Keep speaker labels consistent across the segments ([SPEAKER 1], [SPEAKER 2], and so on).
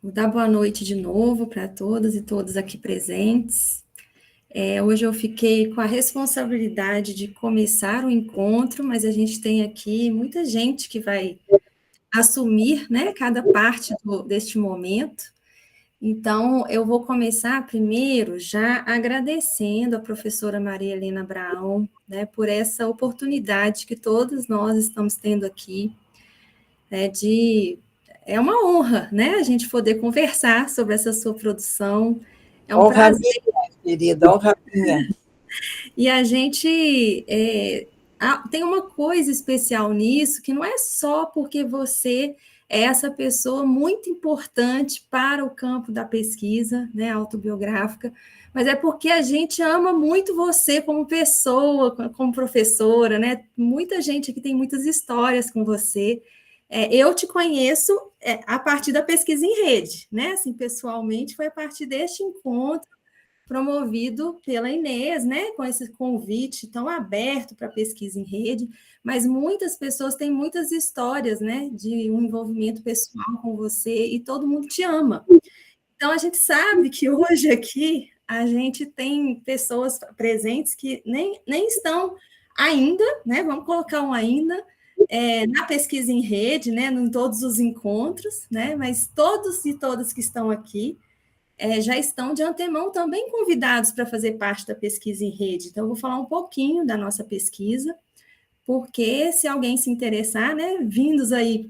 [SPEAKER 1] Vou dar boa noite de novo para todas e todos aqui presentes. Hoje eu fiquei com a responsabilidade de começar o encontro, mas a gente tem aqui muita gente que vai assumir, né, cada parte deste momento. Então, eu vou começar primeiro já agradecendo a professora Maria Helena Abraão, né, por essa oportunidade que todos nós estamos tendo aqui, né, é uma honra, né, a gente poder conversar sobre essa sua produção. É um
[SPEAKER 2] Honra
[SPEAKER 1] prazer.
[SPEAKER 2] minha, querida, honra minha.
[SPEAKER 1] E a gente tem uma coisa especial nisso, que não é só porque você é essa pessoa muito importante para o campo da pesquisa, né, autobiográfica, mas é porque a gente ama muito você como pessoa, como professora, né? Muita gente aqui tem muitas histórias com você. Eu te conheço a partir da pesquisa em rede, né? Assim, pessoalmente, foi a partir deste encontro promovido pela Inês, né, com esse convite tão aberto para pesquisa em rede, mas muitas pessoas têm muitas histórias, né, de um envolvimento pessoal com você e todo mundo te ama. Então, a gente sabe que hoje aqui a gente tem pessoas presentes que nem estão ainda, né, vamos colocar um ainda, na pesquisa em rede, né, em todos os encontros, né, mas todos e todas que estão aqui já estão de antemão também convidados para fazer parte da pesquisa em rede. Então, eu vou falar um pouquinho da nossa pesquisa, porque se alguém se interessar, né, vindos aí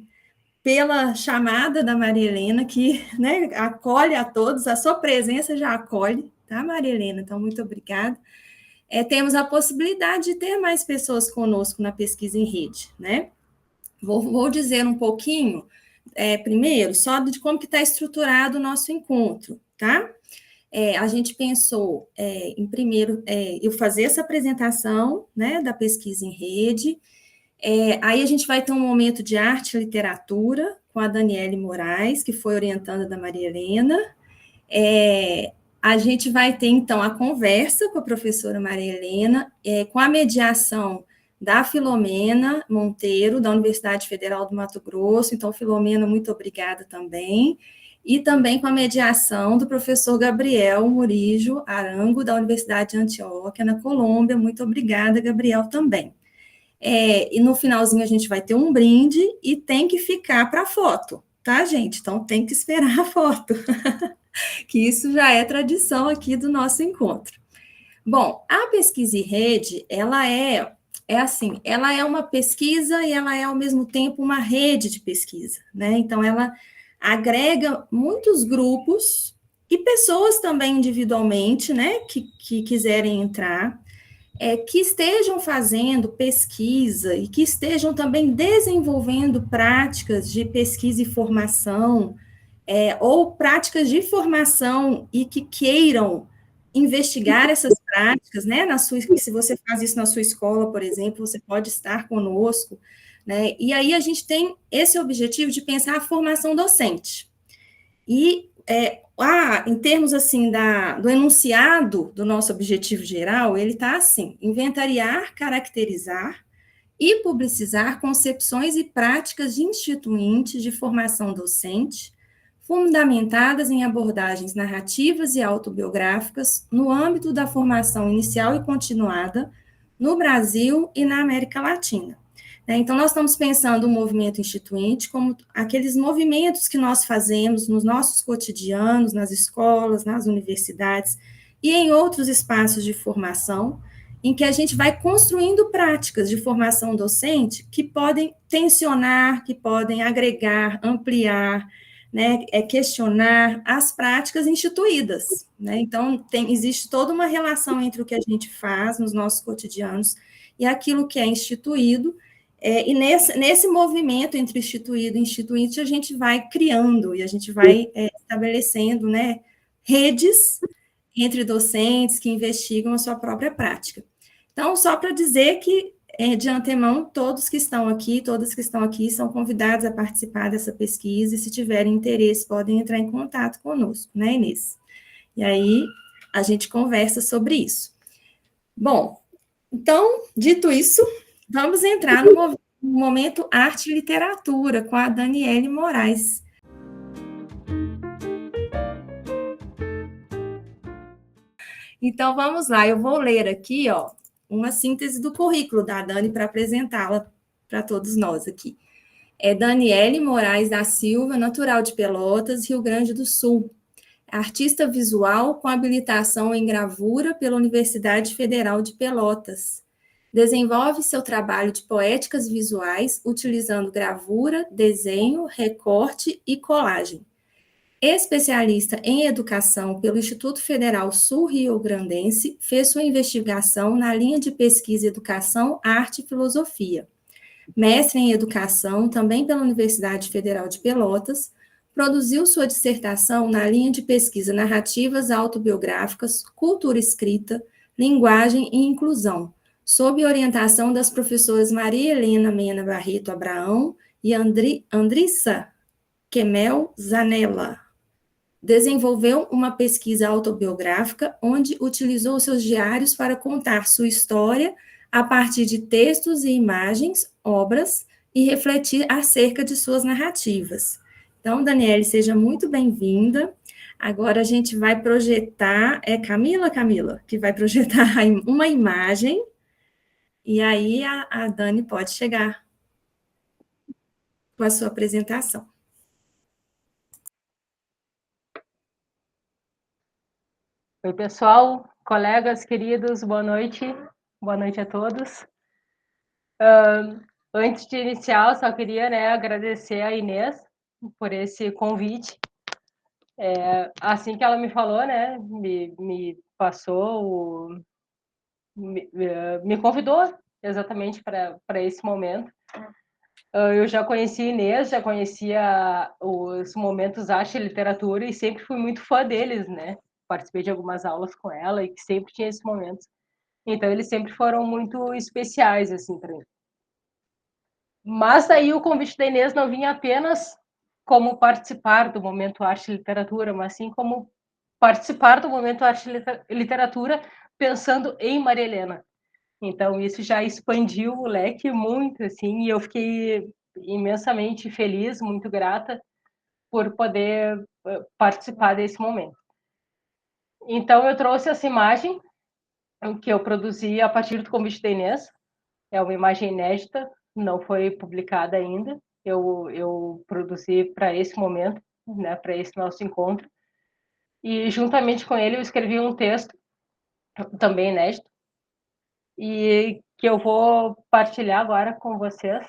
[SPEAKER 1] pela chamada da Maria Helena, que, né, acolhe a todos, a sua presença já acolhe, tá, Maria Helena? Então, muito obrigada. Temos a possibilidade de ter mais pessoas conosco na pesquisa em rede, né? Vou dizer um pouquinho, primeiro, só de como que está estruturado o nosso encontro, tá? A gente pensou em primeiro eu fazer essa apresentação, né, da pesquisa em rede, aí a gente vai ter um momento de arte e literatura com a Daniele Moraes, que foi orientanda da Maria Helena. A gente vai ter, então, a conversa com a professora Maria Helena, com a mediação da Filomena Monteiro, da Universidade Federal do Mato Grosso. Então, Filomena, muito obrigada também. E também com a mediação do professor Gabriel Murijo Arango, da Universidade de Antioquia, na Colômbia. Muito obrigada, Gabriel, também. E no finalzinho a gente vai ter um brinde e tem que ficar para a foto, tá, gente? Então, tem que esperar a foto, que isso já é tradição aqui do nosso encontro. Bom, a pesquisa em rede, ela assim, ela é uma pesquisa e ela é, ao mesmo tempo, uma rede de pesquisa, né? Então, ela agrega muitos grupos e pessoas também individualmente, né, que quiserem entrar, que estejam fazendo pesquisa e que estejam também desenvolvendo práticas de pesquisa e formação, ou práticas de formação e que queiram investigar essas práticas, né, se você faz isso na sua escola, por exemplo, você pode estar conosco, né, e aí a gente tem esse objetivo de pensar a formação docente. E, em termos, assim, do enunciado do nosso objetivo geral, ele está assim: inventariar, caracterizar e publicizar concepções e práticas instituintes de formação docente, fundamentadas em abordagens narrativas e autobiográficas no âmbito da formação inicial e continuada no Brasil e na América Latina. Então, nós estamos pensando o movimento instituinte como aqueles movimentos que nós fazemos nos nossos cotidianos, nas escolas, nas universidades e em outros espaços de formação, em que a gente vai construindo práticas de formação docente que podem tensionar, que podem agregar, ampliar, né, questionar as práticas instituídas, né? Então, existe toda uma relação entre o que a gente faz nos nossos cotidianos e aquilo que é instituído, e nesse movimento entre instituído e instituinte, a gente vai criando e a gente vai estabelecendo, né, redes entre docentes que investigam a sua própria prática. Então, só para dizer que, de antemão, todas que estão aqui são convidados a participar dessa pesquisa, e se tiverem interesse, podem entrar em contato conosco, né, Inês? E aí, a gente conversa sobre isso. Bom, então, dito isso, vamos entrar no momento arte e literatura, com a Daniele Moraes. Então, vamos lá, eu vou ler aqui, ó, uma síntese do currículo da Dani para apresentá-la para todos nós aqui. É Daniele Moraes da Silva, natural de Pelotas, Rio Grande do Sul. Artista visual com habilitação em gravura pela Universidade Federal de Pelotas. Desenvolve seu trabalho de poéticas visuais utilizando gravura, desenho, recorte e colagem. Especialista em educação pelo Instituto Federal Sul-Rio-Grandense, fez sua investigação na linha de pesquisa Educação, Arte e Filosofia. Mestre em Educação, também pela Universidade Federal de Pelotas, produziu sua dissertação na linha de pesquisa Narrativas Autobiográficas, Cultura Escrita, Linguagem e Inclusão, sob orientação das professoras Maria Helena Mena Barreto Abraão e Andrissa Kemel Zanella. Desenvolveu uma pesquisa autobiográfica onde utilizou seus diários para contar sua história a partir de textos e imagens, obras, e refletir acerca de suas narrativas. Então, Daniele, seja muito bem-vinda. Agora a gente vai projetar, é Camila, que vai projetar uma imagem, e aí a Dani pode chegar com a sua apresentação.
[SPEAKER 3] Oi, pessoal, colegas queridos, boa noite. Boa noite a todos. Antes de iniciar, eu só queria, agradecer a Inês por esse convite. Assim que ela me falou, me passou, me convidou exatamente para esse momento. Eu já conhecia a Inês, já conhecia os momentos arte e literatura e sempre fui muito fã deles, né? Participei de algumas aulas com ela e que sempre tinha esses momentos. Então, eles sempre foram muito especiais, assim, para mim. Mas daí o convite da Inês não vinha apenas como participar do Momento Arte e Literatura, mas sim como participar do Momento Arte e Literatura pensando em Maria Helena. Então, isso já expandiu o leque muito, assim, e eu fiquei imensamente feliz, muito grata por poder participar desse momento. Então, eu trouxe essa imagem que eu produzi a partir do convite da Inês. É uma imagem inédita, não foi publicada ainda. Eu produzi para esse momento, né, para esse nosso encontro. E juntamente com ele eu escrevi um texto, também inédito, e que eu vou partilhar agora com vocês,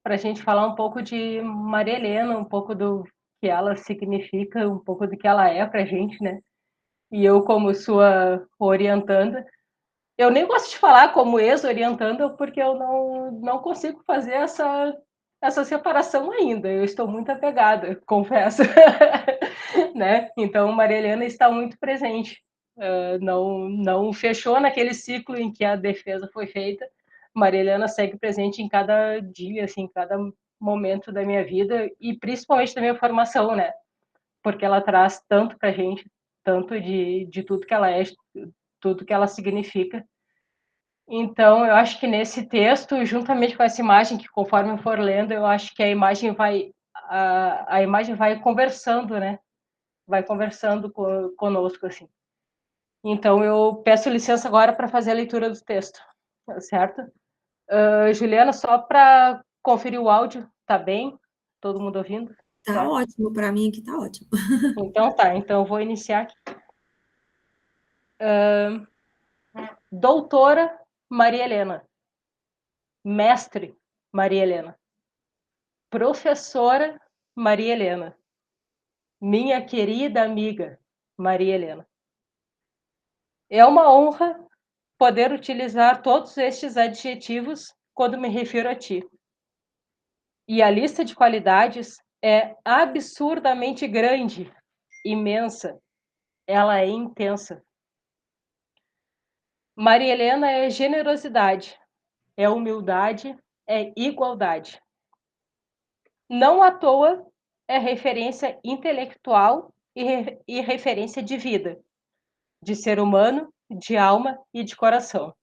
[SPEAKER 3] para a gente falar um pouco de Maria Helena, um pouco do que ela significa, um pouco do que ela é para a gente, né? E eu, como sua orientanda, eu nem gosto de falar como ex-orientanda, porque eu não consigo fazer essa separação ainda. Eu estou muito apegada, confesso. Né? Então, Maria Helena está muito presente. Não fechou naquele ciclo em que a defesa foi feita. Maria Helena segue presente em cada dia, assim, em cada momento da minha vida e principalmente da minha formação, né? Porque ela traz tanto para a gente, tanto de tudo que ela é, tudo que ela significa. Então, eu acho que nesse texto, juntamente com essa imagem, que conforme eu for lendo, eu acho que a imagem vai conversando, né? Vai conversando conosco, assim. Então, eu peço licença agora para fazer a leitura do texto, certo? Juliana, só para conferir o áudio, tá bem? Todo mundo ouvindo?
[SPEAKER 1] Tá
[SPEAKER 3] Certo?
[SPEAKER 1] ótimo, para mim aqui tá ótimo.
[SPEAKER 3] Então tá, então eu vou iniciar aqui. Doutora Maria Helena. Mestre Maria Helena. Professora Maria Helena. Minha querida amiga Maria Helena. É uma honra poder utilizar todos estes adjetivos quando me refiro a ti. E a lista de qualidades é absurdamente grande, imensa. Ela é intensa. Maria Helena é generosidade, é humildade, é igualdade. Não à toa é referência intelectual e referência de vida, de ser humano, de alma e de coração.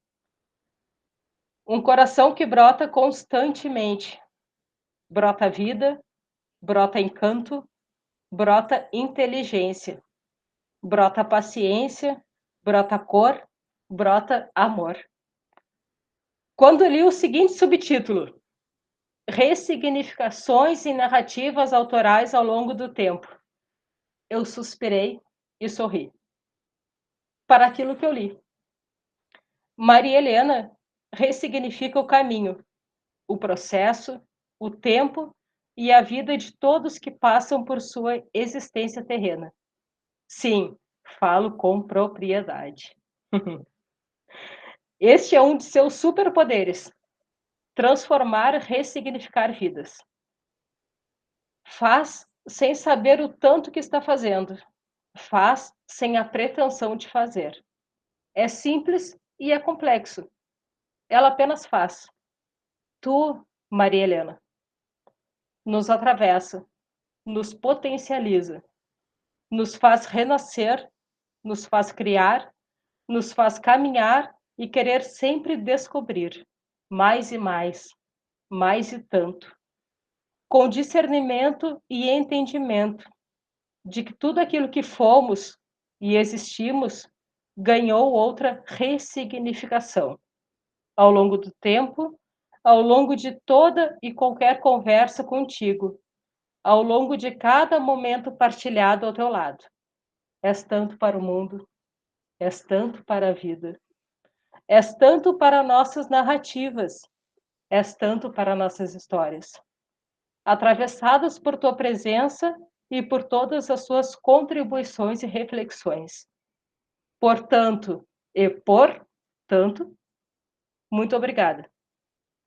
[SPEAKER 3] Um coração que brota constantemente. Brota vida, brota encanto, brota inteligência, brota paciência, brota cor, brota amor. Quando li o seguinte subtítulo: Ressignificações e narrativas autorais ao longo do tempo, eu suspirei e sorri para aquilo que eu li. Maria Helena ressignifica o caminho, o processo, o tempo e a vida de todos que passam por sua existência terrena. Sim, falo com propriedade. Este é um de seus superpoderes: transformar, ressignificar vidas. Faz sem saber o tanto que está fazendo. Faz sem a pretensão de fazer. É simples e é complexo. Ela apenas faz. Tu, Maria Helena, nos atravessa, nos potencializa, nos faz renascer, nos faz criar, nos faz caminhar e querer sempre descobrir mais e mais e tanto, com discernimento e entendimento de que tudo aquilo que fomos e existimos ganhou outra ressignificação ao longo do tempo, ao longo de toda e qualquer conversa contigo, ao longo de cada momento partilhado ao teu lado. És tanto para o mundo, és tanto para a vida, és tanto para nossas narrativas, és tanto para nossas histórias, atravessadas por tua presença e por todas as suas contribuições e reflexões. Portanto, e por tanto, muito obrigada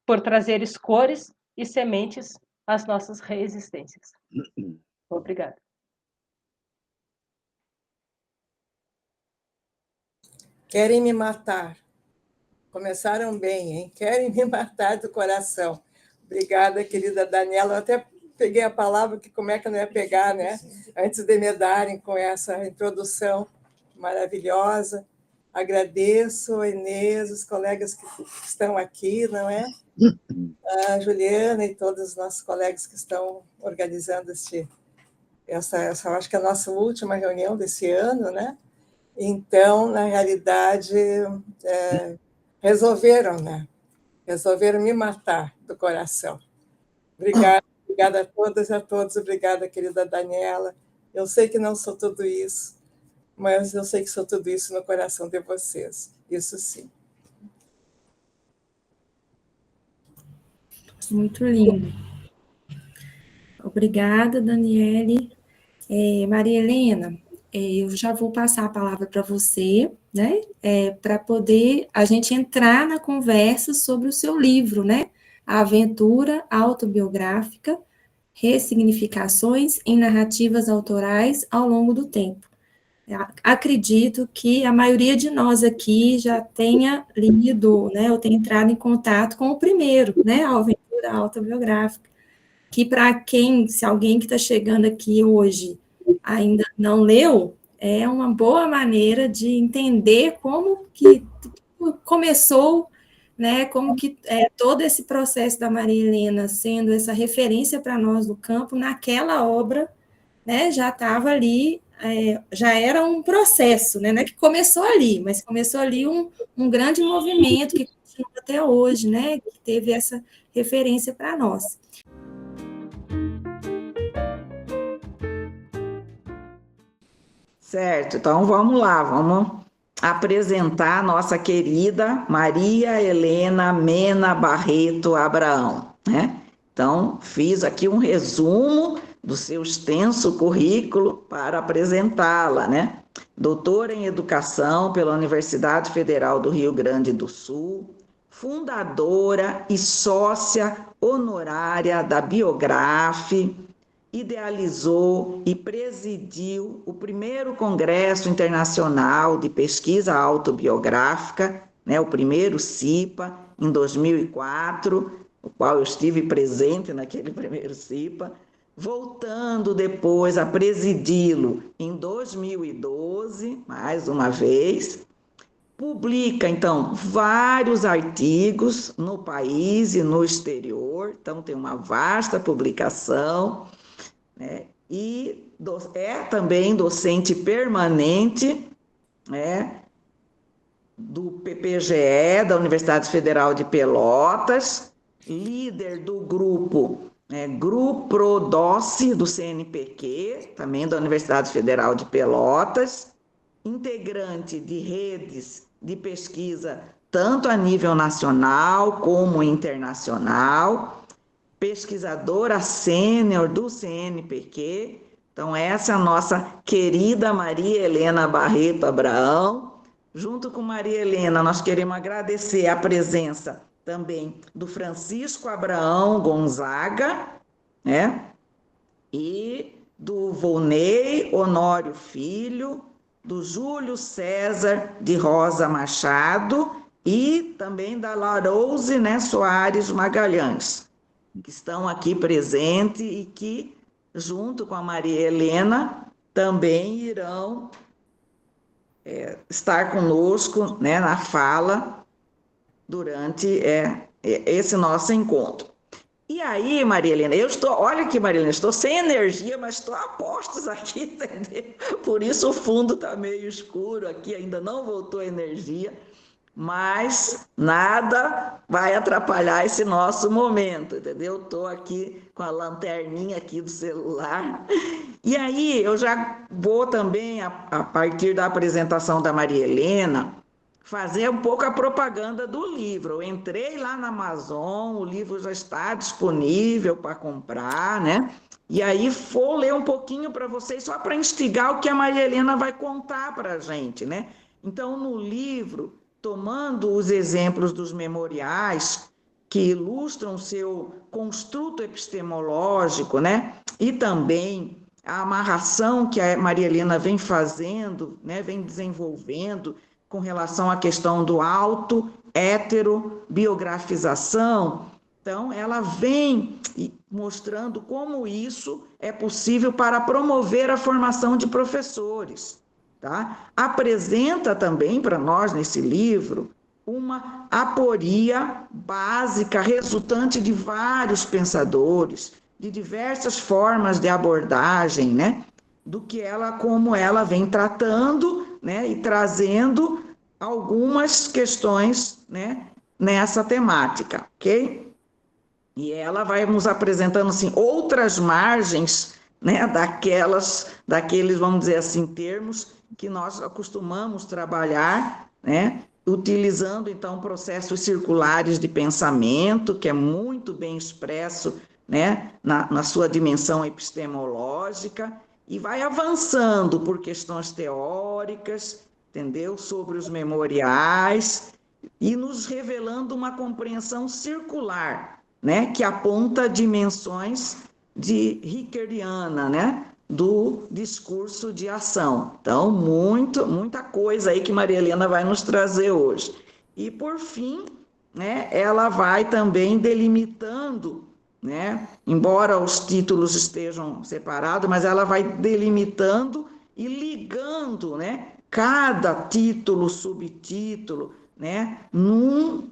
[SPEAKER 3] por trazeres cores e sementes às nossas resistências. Obrigada.
[SPEAKER 2] Querem me matar. Começaram bem, hein? Querem me matar do coração. Obrigada, querida Daniela. Eu até peguei a palavra, que como é que eu não ia pegar, né? Antes de me darem com essa introdução maravilhosa. Agradeço a Inês, os colegas que estão aqui, não é? A Juliana e todos os nossos colegas que estão organizando essa acho que é a nossa última reunião desse ano, né? Então, na realidade, resolveram, né? Resolveram me matar do coração. Obrigada a todas e a todos. Obrigada, querida Daniela. Eu sei que não sou tudo isso, mas eu sei que sou tudo isso no coração de vocês. Isso sim.
[SPEAKER 1] Muito lindo. Obrigada, Daniele. Maria Helena, eu já vou passar a palavra para você, né? Para poder a gente entrar na conversa sobre o seu livro, né? A Aventura Autobiográfica, Ressignificações em Narrativas Autorais ao longo do Tempo. Acredito que a maioria de nós aqui já tenha lido, né? Ou tenha entrado em contato com o primeiro, né? A Aventura Autobiográfica, que para quem, se alguém que está chegando aqui hoje ainda não leu, é uma boa maneira de entender como que começou, né, como que todo esse processo da Maria Helena sendo essa referência para nós do campo, naquela obra, né, já estava ali, já era um processo, né, não é que começou ali, mas começou ali um grande movimento que continua até hoje, né, que teve essa referência para nós.
[SPEAKER 4] Certo, então vamos lá, vamos apresentar a nossa querida Maria Helena Mena Barreto Abraão, né? Então, fiz aqui um resumo do seu extenso currículo para apresentá-la, né? Doutora em Educação pela Universidade Federal do Rio Grande do Sul, fundadora e sócia honorária da Biografe, idealizou e presidiu o primeiro Congresso Internacional de Pesquisa Autobiográfica, né, o primeiro CIPA, em 2004, o qual eu estive presente naquele primeiro CIPA, voltando depois a presidi-lo em 2012, mais uma vez. Publica, então, vários artigos no país e no exterior, então tem uma vasta publicação, né? E é também docente permanente, né? do PPGE, da Universidade Federal de Pelotas, líder do grupo GRUPRODOCE, do CNPq, também da Universidade Federal de Pelotas, integrante de redes de pesquisa tanto a nível nacional como internacional, pesquisadora sênior do CNPq. Então, essa é a nossa querida Maria Helena Barreto Abraão. Junto com Maria Helena, nós queremos agradecer a presença também do Francisco Abraão Gonzaga, né? E do Volney Honório Filho, do Júlio César de Rosa Machado e também da Larouze, né, Soares Magalhães, que estão aqui presentes e que, junto com a Maria Helena, também irão estar conosco, né, na fala durante esse nosso encontro. E aí, Maria Helena, olha aqui, Maria Helena, estou sem energia, mas estou a postos aqui, entendeu? Por isso o fundo está meio escuro aqui, ainda não voltou a energia, mas nada vai atrapalhar esse nosso momento, entendeu? Estou aqui com a lanterninha aqui do celular. E aí, eu já vou também, a partir da apresentação da Maria Helena, fazer um pouco a propaganda do livro. Eu entrei lá na Amazon, o livro já está disponível para comprar, né? E aí vou ler um pouquinho para vocês, só para instigar o que a Maria Helena vai contar para a gente, né? Então, no livro, tomando os exemplos dos memoriais, que ilustram o seu construto epistemológico, né? E também a amarração que a Maria Helena vem fazendo, né? Vem desenvolvendo, com relação à questão do auto-heterobiografização. Então, ela vem mostrando como isso é possível para promover a formação de professores. Tá? Apresenta também para nós, nesse livro, uma aporia básica resultante de vários pensadores, de diversas formas de abordagem, né? Do que como ela vem tratando, né, e trazendo algumas questões, né, nessa temática, ok? E ela vai nos apresentando assim outras margens, né, daqueles, vamos dizer assim, termos que nós acostumamos trabalhar, né, utilizando então processos circulares de pensamento, que é muito bem expresso, né, na sua dimensão epistemológica, e vai avançando por questões teóricas, entendeu? Sobre os memoriais, e nos revelando uma compreensão circular, né? Que aponta dimensões rickeriana, né? Do discurso de ação. Então, muita coisa aí que Maria Helena vai nos trazer hoje. E, por fim, né, ela vai também delimitando, né? Embora os títulos estejam separados, mas ela vai delimitando e ligando, né, cada título, subtítulo, né, num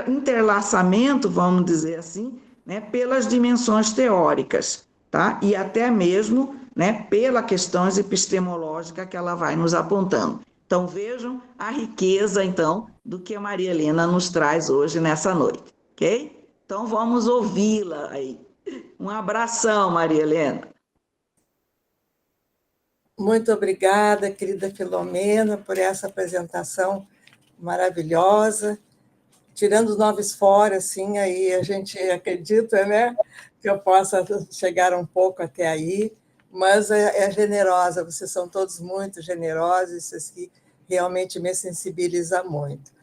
[SPEAKER 4] interlaçamento, vamos dizer assim, né, pelas dimensões teóricas, tá? E até mesmo, né, pela questões epistemológica que ela vai nos apontando. Então, vejam a riqueza, então, do que a Maria Helena nos traz hoje nessa noite, ok? Então, vamos ouvi-la aí. Um abração, Maria Helena.
[SPEAKER 2] Muito obrigada, querida Filomena, por essa apresentação maravilhosa. Tirando os noves fora, assim, aí a gente acredita, né, que eu possa chegar um pouco até aí, mas é generosa, vocês são todos muito generosos, isso aqui realmente me sensibiliza muito.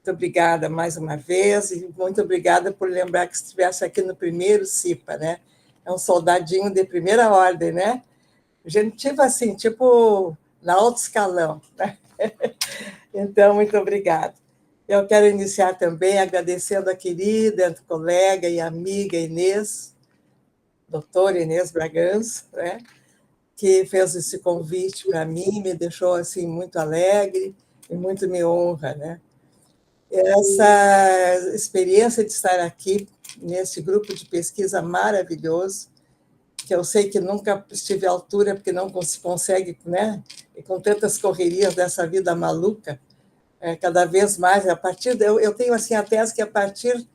[SPEAKER 2] Muito obrigada mais uma vez, e muito obrigada por lembrar que estivesse aqui no primeiro CIPA, né? É um soldadinho de primeira ordem, né? Gentil assim, tipo na alto escalão, né? Então, muito obrigada. Eu quero iniciar também agradecendo a querida colega e amiga Inês, doutora Inês Bragança, né? Que fez esse convite para mim, me deixou assim muito alegre e muito me honra, né? Essa experiência de estar aqui nesse grupo de pesquisa maravilhoso, que eu sei que nunca estive à altura, porque não se consegue, né? E com tantas correrias dessa vida maluca, cada vez mais, eu tenho assim, a tese que a partir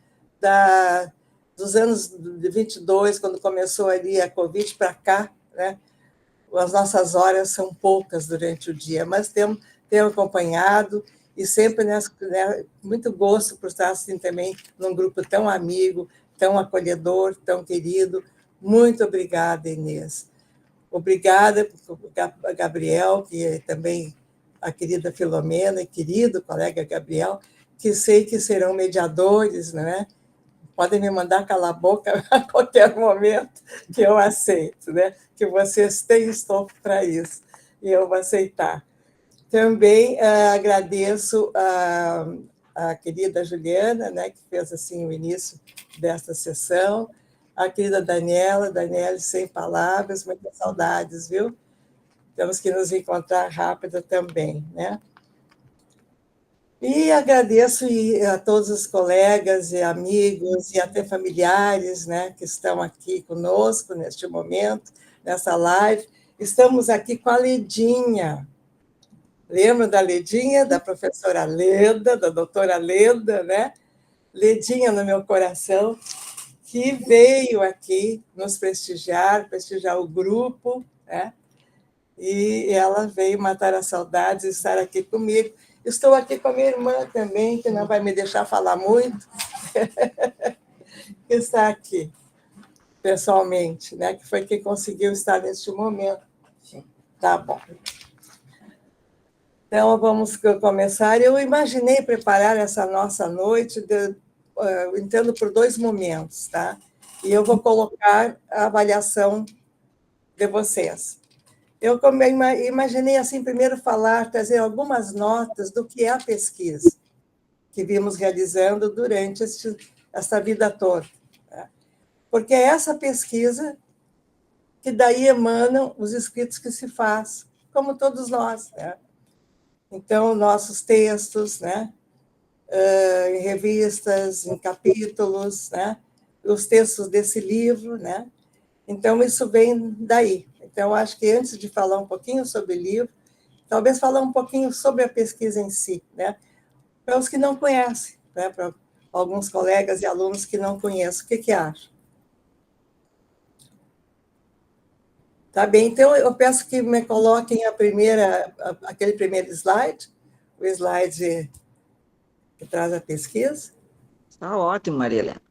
[SPEAKER 2] dos anos de 22, quando começou ali a Covid para cá, né, as nossas horas são poucas durante o dia, mas tenho acompanhado e sempre, né, muito gosto por estar assim também num grupo tão amigo, tão acolhedor, tão querido. Muito obrigada, Inês. Obrigada, Gabriel, que é também a querida Filomena, e querido colega Gabriel, que sei que serão mediadores, né? Podem me mandar calar a boca a qualquer momento, que eu aceito, né? Que vocês têm estofo para isso, e eu vou aceitar. Também agradeço a querida Juliana, né, que fez assim o início desta sessão, a querida Daniela, sem palavras, muitas saudades, viu? Temos que nos encontrar rápido também, né? E agradeço a todos os colegas e amigos e até familiares, né, que estão aqui conosco neste momento, nessa live. Estamos aqui com a Ledinha. Lembra da Ledinha, da professora Leda, da doutora Leda, né? Ledinha no meu coração, que veio aqui nos prestigiar o grupo, né? E ela veio matar a saudade e estar aqui comigo. Estou aqui com a minha irmã também, que não vai me deixar falar muito, que está aqui, pessoalmente, né? Que foi quem conseguiu estar neste momento. Tá bom. Então, vamos começar. Eu imaginei preparar essa nossa noite entrando por 2 momentos, tá? E eu vou colocar a avaliação de vocês. Eu imaginei, assim, primeiro trazer algumas notas do que é a pesquisa que vimos realizando durante essa vida toda. Tá? Porque é essa pesquisa que daí emanam os escritos que se faz, como todos nós, né? Então, nossos textos, né? Em revistas, em capítulos, né? Os textos desse livro, né? Então, isso vem daí. Então, acho que antes de falar um pouquinho sobre o livro, talvez falar um pouquinho sobre a pesquisa em si, né? Para os que não conhecem, né? Para alguns colegas e alunos que não conhecem, o que acham? Tá bem, então eu peço que me coloquem aquele primeiro slide, o slide que traz a pesquisa.
[SPEAKER 4] Está ótimo, Maria Helena.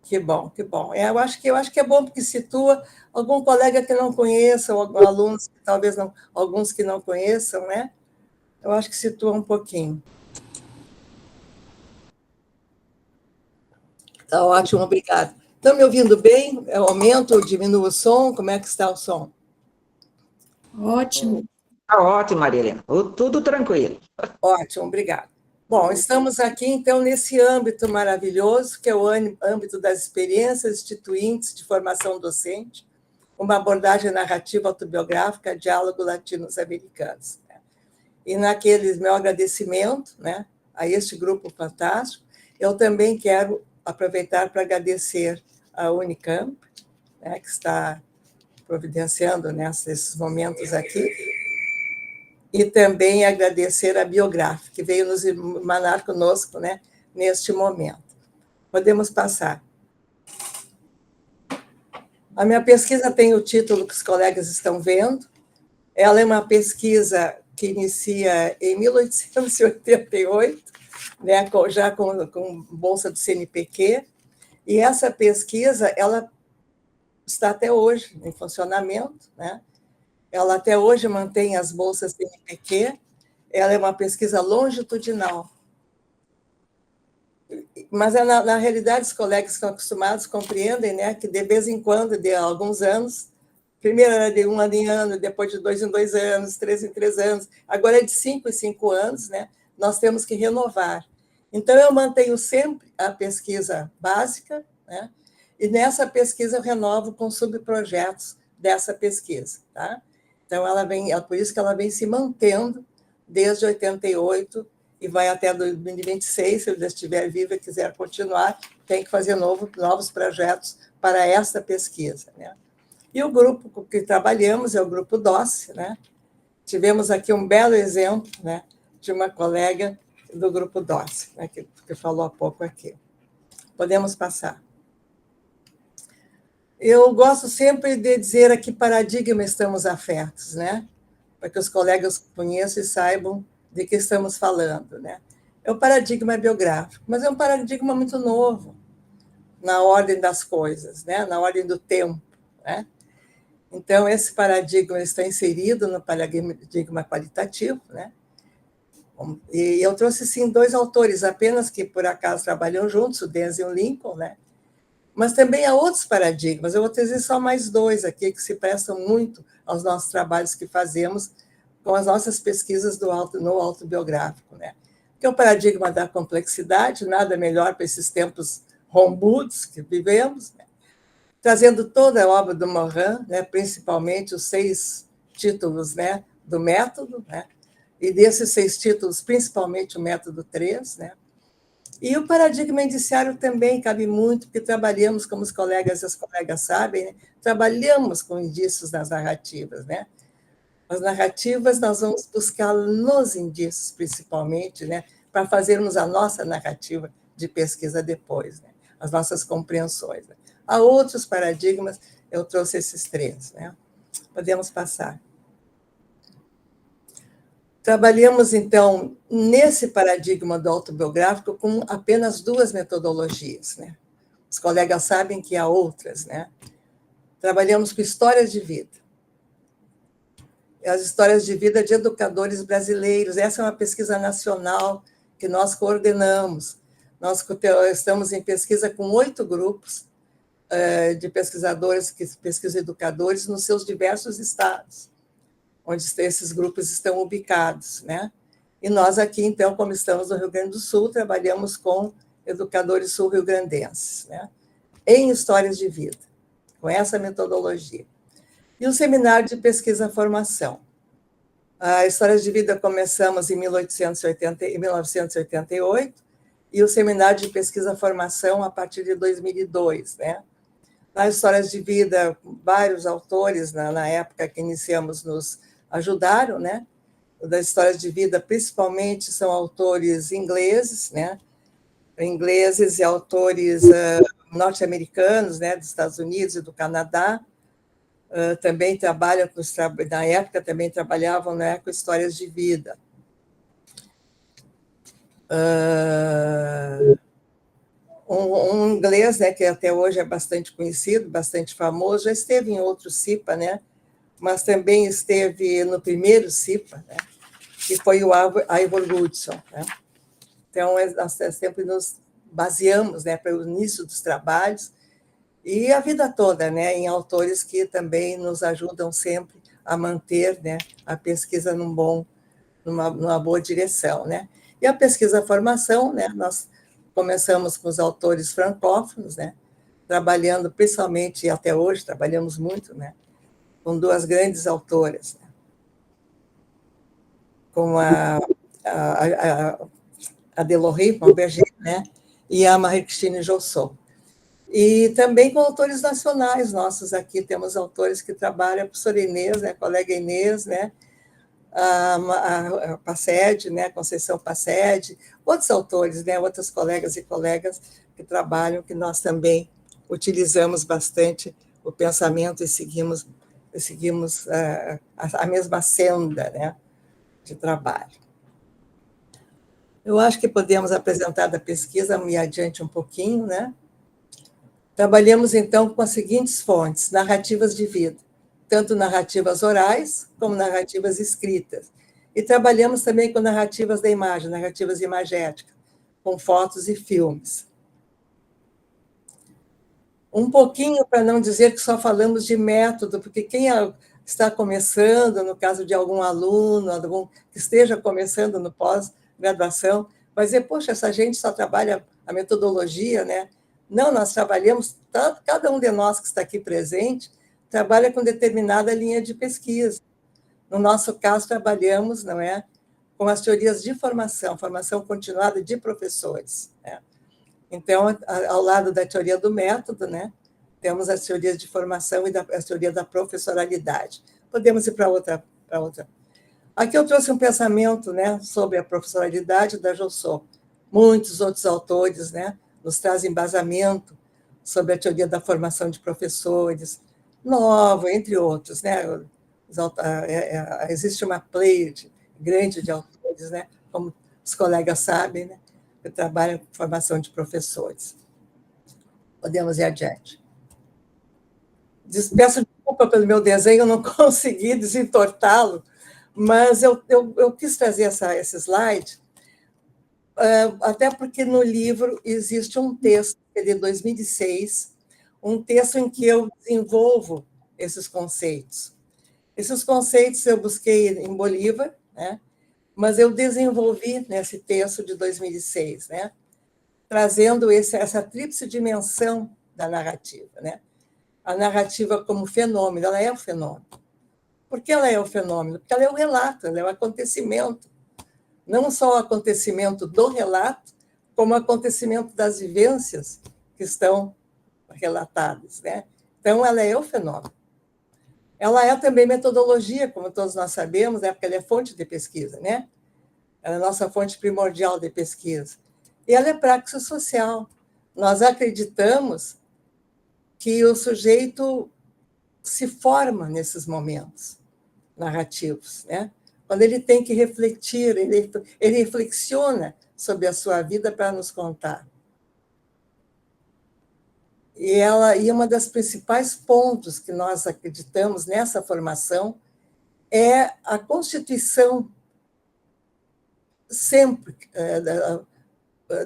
[SPEAKER 2] Que bom, que bom. Eu acho que é bom porque situa algum colega que não conheça, ou alunos que talvez não, alguns que não conheçam, né? Eu acho que situa um pouquinho. Tá ótimo, obrigada. Estão me ouvindo bem? Eu aumento ou diminuo o som? Como é que está o som?
[SPEAKER 1] Ótimo.
[SPEAKER 4] Está ótimo, Maria Helena. Tudo tranquilo.
[SPEAKER 2] Ótimo, obrigada. Bom, estamos aqui, então, nesse âmbito maravilhoso, que é o âmbito das experiências instituintes de formação docente, uma abordagem narrativa autobiográfica, diálogo latinos-americanos. E naquele meu agradecimento, né, a este grupo fantástico, eu também quero aproveitar para agradecer a Unicamp, né, que está providenciando nesses momentos aqui, e também agradecer a Biográfica, que veio nos emanar conosco, né, neste momento. Podemos passar. A minha pesquisa tem o título que os colegas estão vendo. Ela é uma pesquisa que inicia em 1888, né, já com bolsa do CNPq, e essa pesquisa ela está até hoje em funcionamento, né? Ela até hoje mantém as bolsas CNPq, ela é uma pesquisa longitudinal. Mas, na realidade, os colegas que estão acostumados compreendem, né, que de vez em quando, de alguns anos, primeiro era de 1 ano em ano, depois de 2 em 2 anos, 3 em 3 anos, agora é de 5 em 5 anos, né, nós temos que renovar. Então, eu mantenho sempre a pesquisa básica, né, e nessa pesquisa eu renovo com subprojetos dessa pesquisa, tá? Então, por isso que ela vem se mantendo desde 88 e vai até 2026, se eu estiver viva e quiser continuar, tem que fazer novos projetos para essa pesquisa, né? E o grupo com que trabalhamos é o grupo DOCE, né? Tivemos aqui um belo exemplo, né, de uma colega do grupo DOCE, né, que falou há pouco aqui. Podemos passar. Eu gosto sempre de dizer a que paradigma estamos afetos, né? Para que os colegas conheçam e saibam de que estamos falando, né? É o paradigma biográfico, mas é um paradigma muito novo na ordem das coisas, né? Na ordem do tempo, né? Então, esse paradigma está inserido no paradigma qualitativo, né? E eu trouxe, sim, 2 autores apenas que, por acaso, trabalham juntos, o Denzel e o Lincoln, né? Mas também há outros paradigmas. Eu vou trazer só mais 2 aqui, que se prestam muito aos nossos trabalhos que fazemos com as nossas pesquisas no autobiográfico, né? Que é o paradigma da complexidade, nada melhor para esses tempos rombudos que vivemos, né? Trazendo toda a obra do Morin, né? Principalmente os 6 títulos, né? Do método, né? E desses 6 títulos, principalmente o método 3, né? E o paradigma indiciário também cabe muito, porque trabalhamos, como os colegas e as colegas sabem, né? Trabalhamos com indícios nas narrativas, né? As narrativas nós vamos buscar nos indícios, principalmente, né? Para fazermos a nossa narrativa de pesquisa depois, né? As nossas compreensões. Né? Há outros paradigmas, eu trouxe esses 3, né? Podemos passar. Trabalhamos, então, nesse paradigma do autobiográfico com apenas 2 metodologias, né? Os colegas sabem que há outras, né? Trabalhamos com histórias de vida. As histórias de vida de educadores brasileiros. Essa é uma pesquisa nacional que nós coordenamos. Nós estamos em pesquisa com 8 grupos de pesquisadores que pesquisam educadores nos seus diversos estados, onde esses grupos estão ubicados, né? E nós aqui, então, como estamos no Rio Grande do Sul, trabalhamos com educadores sul-rio-grandenses, né? Em histórias de vida, com essa metodologia. E o seminário de pesquisa-formação. A Histórias de Vida começamos em 1988, e o seminário de pesquisa-formação a partir de 2002, né? Nas Histórias de Vida, vários autores, na época que iniciamos, nos ajudaram, né? Das Histórias de Vida, principalmente, são autores ingleses, né? Ingleses e autores norte-americanos, né? Dos Estados Unidos e do Canadá. Também trabalham, na época, também trabalhavam, né, com histórias de vida. Um inglês, né, que até hoje é bastante conhecido, bastante famoso, já esteve em outro CIPA, né, mas também esteve no primeiro CIPA, né, que foi o Ivor Goodson. Né. Então, nós sempre nos baseamos, né, para o início dos trabalhos, e a vida toda, né, em autores que também nos ajudam sempre a manter, né, a pesquisa numa boa direção, né. E a pesquisa-formação, né, nós começamos com os autores francófonos, né, trabalhando principalmente, e até hoje trabalhamos muito, né, com 2 grandes autoras, né, com a Delory Bomberger, né, e a Marie-Christine Jousseau. E também com autores nacionais nossos aqui, temos autores que trabalham, a professora Inês, né, a colega Inês, né, a Paced, né, a Conceição Paced, outros autores, né, outros colegas e colegas que trabalham, que nós também utilizamos bastante o pensamento e seguimos a mesma senda, né, de trabalho. Eu acho que podemos apresentar da pesquisa, me adiante um pouquinho, né? Trabalhamos, então, com as seguintes fontes: narrativas de vida, tanto narrativas orais como narrativas escritas. E trabalhamos também com narrativas da imagem, narrativas imagéticas, com fotos e filmes. Um pouquinho, para não dizer que só falamos de método, porque quem está começando, no caso de algum aluno, algum que esteja começando no pós-graduação, vai dizer, poxa, essa gente só trabalha a metodologia, né? Não, nós trabalhamos, cada um de nós que está aqui presente, trabalha com determinada linha de pesquisa. No nosso caso, trabalhamos, não é, com as teorias de formação continuada de professores. Né? Então, ao lado da teoria do método, né, temos as teorias de formação e a teoria da professoralidade. Podemos ir para outra. Aqui eu trouxe um pensamento, né, sobre a professoralidade da Jossô. Muitos outros autores, né, nos trazem embasamento sobre a teoria da formação de professores, Nova, entre outros, né? Existe uma pleiade grande de autores, né? Como os colegas sabem, né? Que trabalham com formação de professores. Podemos ir adiante. Peço desculpa pelo meu desenho, eu não consegui desentortá-lo, mas eu quis trazer esse slide, até porque no livro existe um texto, que é de 2006, um texto em que eu desenvolvo esses conceitos. Esses conceitos eu busquei em Bolívar, né? Mas eu desenvolvi nesse texto de 2006, né? Trazendo essa tríplice dimensão da narrativa, né? A narrativa como fenômeno, ela é o fenômeno. Por que ela é o fenômeno? Porque ela é o relato, ela é o acontecimento. Não só o acontecimento do relato, como o acontecimento das vivências que estão relatadas, né? Então, ela é o fenômeno. Ela é também metodologia, como todos nós sabemos, né? Porque ela é fonte de pesquisa, né? Ela é a nossa fonte primordial de pesquisa. E ela é praxis social. Nós acreditamos que o sujeito se forma nesses momentos narrativos, né? Quando ele tem que refletir, ele reflexiona sobre a sua vida para nos contar. E uma das principais pontos que nós acreditamos nessa formação é a constituição sempre,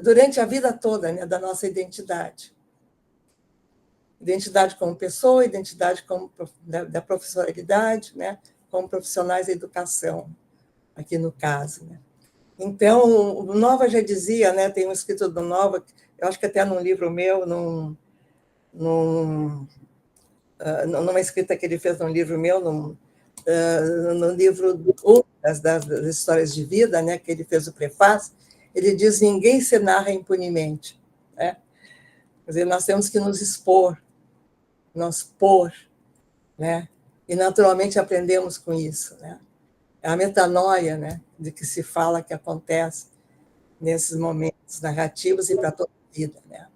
[SPEAKER 2] durante a vida toda, né, da nossa identidade. Identidade como pessoa, identidade como da profissionalidade, né, como profissionais da educação, aqui no caso, né. Então, o Nova já dizia, né, tem um escrito do Nova, eu acho que até num livro meu, numa escrita que ele fez num livro meu, no livro das histórias de vida, né, que ele fez o prefácio, ele diz: ninguém se narra impunemente, né? Quer dizer, nós temos que nos expor, nos pôr, né? E naturalmente aprendemos com isso, né? É a metanoia, né, de que se fala que acontece nesses momentos narrativos e para toda a vida, né?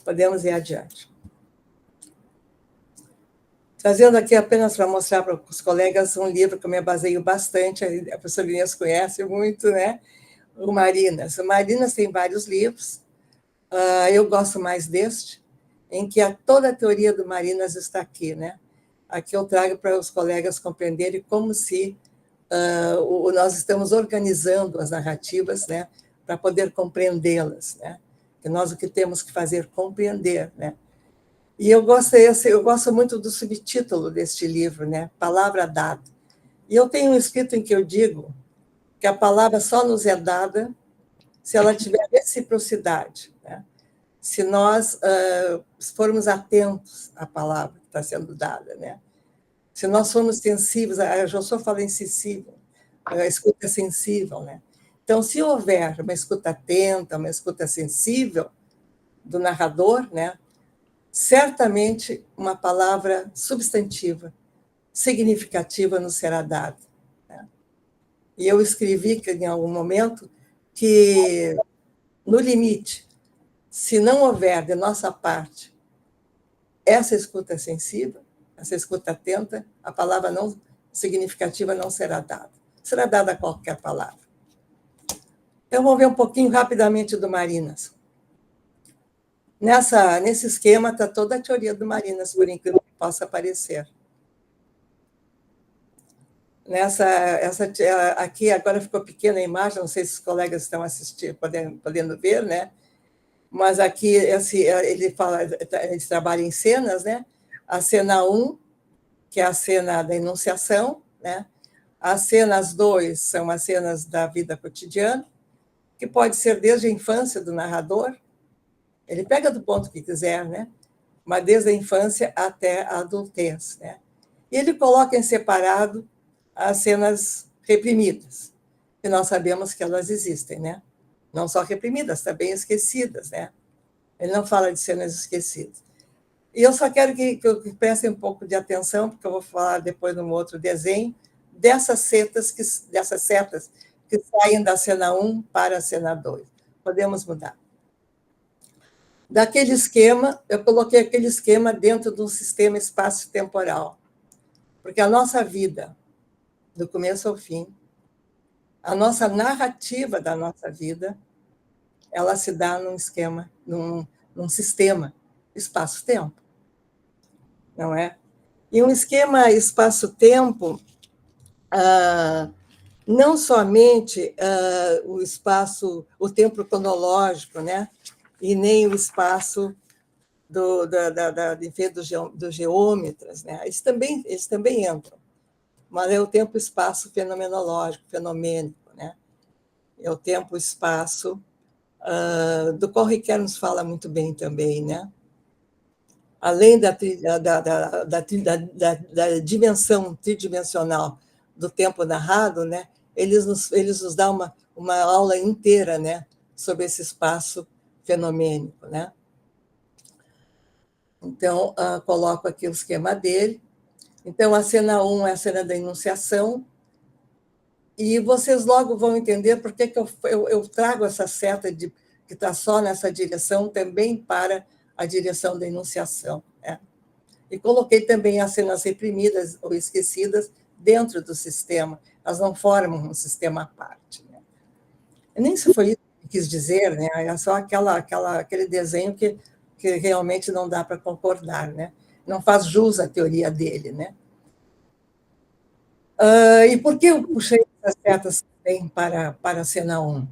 [SPEAKER 2] Podemos ir adiante. Trazendo aqui apenas para mostrar para os colegas um livro que eu me baseio bastante, a professora Inês conhece muito, né? O Marinas. O Marinas tem vários livros, eu gosto mais deste, em que toda a teoria do Marinas está aqui, né? Aqui eu trago para os colegas compreenderem como se nós estamos organizando as narrativas, né? Para poder compreendê-las, né? Que nós o que temos que fazer é compreender, né? E eu gosto muito do subtítulo deste livro, né? Palavra dada. E eu tenho um escrito em que eu digo que a palavra só nos é dada se ela tiver reciprocidade, né? Se nós formos atentos à palavra que está sendo dada, né? Se nós formos sensíveis, a Jossô fala em sensível, a escuta sensível, né? Então, se houver uma escuta atenta, uma escuta sensível do narrador, né? Certamente uma palavra substantiva, significativa nos será dada, né? E eu escrevi que, em algum momento, que, no limite, se não houver de nossa parte essa escuta sensível, essa escuta atenta, a palavra não significativa não será dada. Será dada qualquer palavra. Então, vamos ver um pouquinho rapidamente do Marinas. Nesse esquema está toda a teoria do Marinas, por incrível que possa parecer. Aqui agora ficou pequena a imagem, não sei se os colegas estão assistindo, podendo ver, né? Mas aqui ele trabalha em cenas, né? A cena 1, que é a cena da enunciação, né? As cenas 2 são as cenas da vida cotidiana, que pode ser desde a infância do narrador, ele pega do ponto que quiser, né? Mas desde a infância até a adultez, né? E ele coloca em separado as cenas reprimidas, que nós sabemos que elas existem, né? Não só reprimidas, também esquecidas, né? Ele não fala de cenas esquecidas. E eu só quero que prestem um pouco de atenção, porque eu vou falar depois num outro desenho, dessas setas que saem da cena 1 para a cena 2. Podemos mudar. Daquele esquema, eu coloquei aquele esquema dentro de um sistema espaço-temporal, porque a nossa vida, do começo ao fim, a nossa narrativa da nossa vida, ela se dá num esquema, num sistema espaço-tempo, não é? E um esquema espaço-tempo, não somente o espaço, o tempo cronológico, né? E nem o espaço dos geômetras, né? Eles também entram, mas é o tempo-espaço fenomenológico, fenomênico, né? É o tempo-espaço do qual Riquet nos fala muito bem também, né? Além da dimensão tridimensional do tempo narrado, né? Eles nos dão uma aula inteira, né? Sobre esse espaço fenomênico, né? Então, coloco aqui o esquema dele. Então, a cena 1 é a cena da enunciação, e vocês logo vão entender por que eu trago essa seta que está só nessa direção também para a direção da enunciação, né? E coloquei também as cenas reprimidas ou esquecidas dentro do sistema. Elas não formam um sistema à parte, né? Nem se foi isso que quis dizer, né? É só aquele desenho que realmente não dá para concordar, né? Não faz jus à teoria dele, né? E por que eu puxei essas setas também para a cena 1?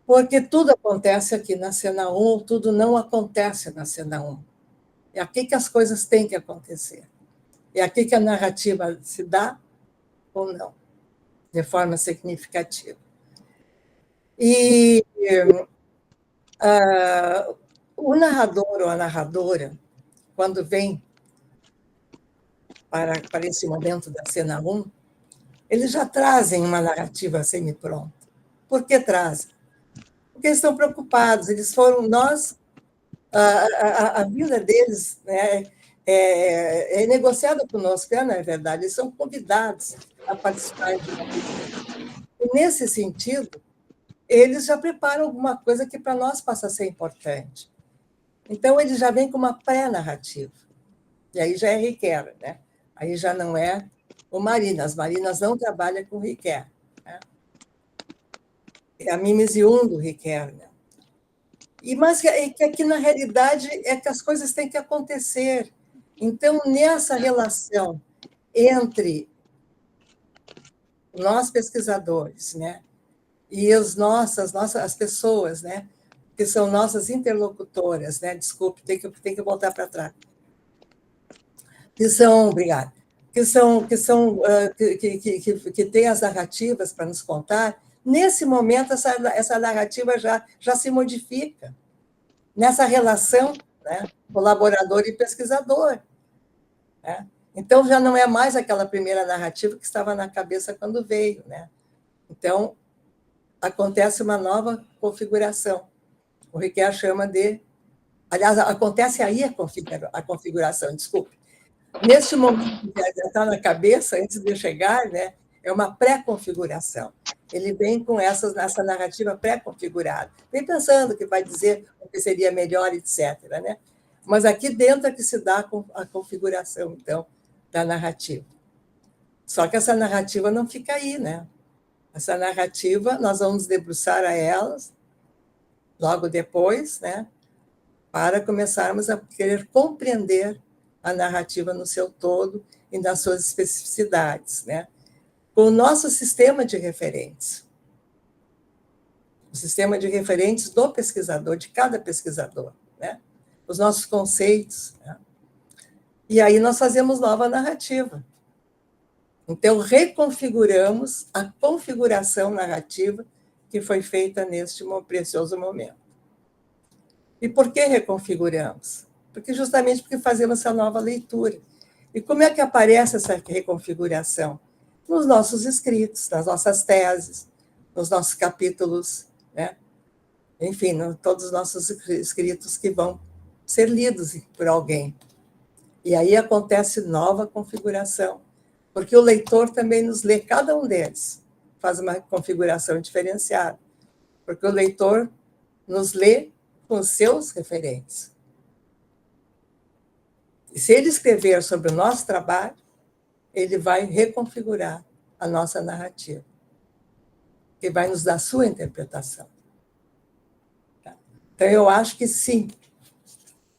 [SPEAKER 2] Porque tudo acontece aqui na cena 1, ou tudo não acontece na cena 1. É aqui que as coisas têm que acontecer. É aqui que a narrativa se dá ou não, de forma significativa. E o narrador ou a narradora, quando vem para esse momento da cena 1, eles já trazem uma narrativa semi-pronta. Por que trazem? Porque eles estão preocupados, a vida deles, né, é negociada conosco, não é verdade? Eles são convidados a participar de uma vida. E, nesse sentido, eles já preparam alguma coisa que para nós passa a ser importante. Então, eles já vêm com uma pré-narrativa. E aí já é Riquet, né? Aí já não é o Marina. As Marinas não trabalham com Riquet, né? É a Mimese 1 do Riquet, né? Mas que aqui, na realidade, é que as coisas têm que acontecer. Então, nessa relação entre nós pesquisadores, né, e as pessoas, né, que são nossas interlocutoras, né, desculpe, tem que voltar para trás, obrigada, que têm as narrativas para nos contar. Nesse momento, essa narrativa já se modifica nessa relação, né, colaborador e pesquisador, né? Então, já não é mais aquela primeira narrativa que estava na cabeça quando veio, né? Então, acontece uma nova configuração. O Riquet chama de... Aliás, acontece aí a configuração, desculpe. Neste momento que já está na cabeça, antes de eu chegar, né, é uma pré-configuração. Ele vem com essa narrativa pré-configurada. Vem pensando o que vai dizer, o que seria melhor, etc., né? Mas aqui dentro é que se dá a configuração, então, da narrativa. Só que essa narrativa não fica aí, né? Essa narrativa, nós vamos nos debruçar a elas logo depois, né? Para começarmos a querer compreender a narrativa no seu todo e nas suas especificidades, né? Com o nosso sistema de referentes. O sistema de referentes do pesquisador, de cada pesquisador, né? Os nossos conceitos, né? E aí nós fazemos nova narrativa. Então, reconfiguramos a configuração narrativa que foi feita neste precioso momento. E por que reconfiguramos? Justamente porque fazemos essa nova leitura. E como é que aparece essa reconfiguração? Nos nossos escritos, nas nossas teses, nos nossos capítulos, né? Enfim, todos os nossos escritos que vão ser lidos por alguém. E aí acontece nova configuração porque o leitor também nos lê, cada um deles faz uma configuração diferenciada, porque o leitor nos lê com os seus referentes. E se ele escrever sobre o nosso trabalho, ele vai reconfigurar a nossa narrativa, e vai nos dar a sua interpretação. Então, eu acho que sim,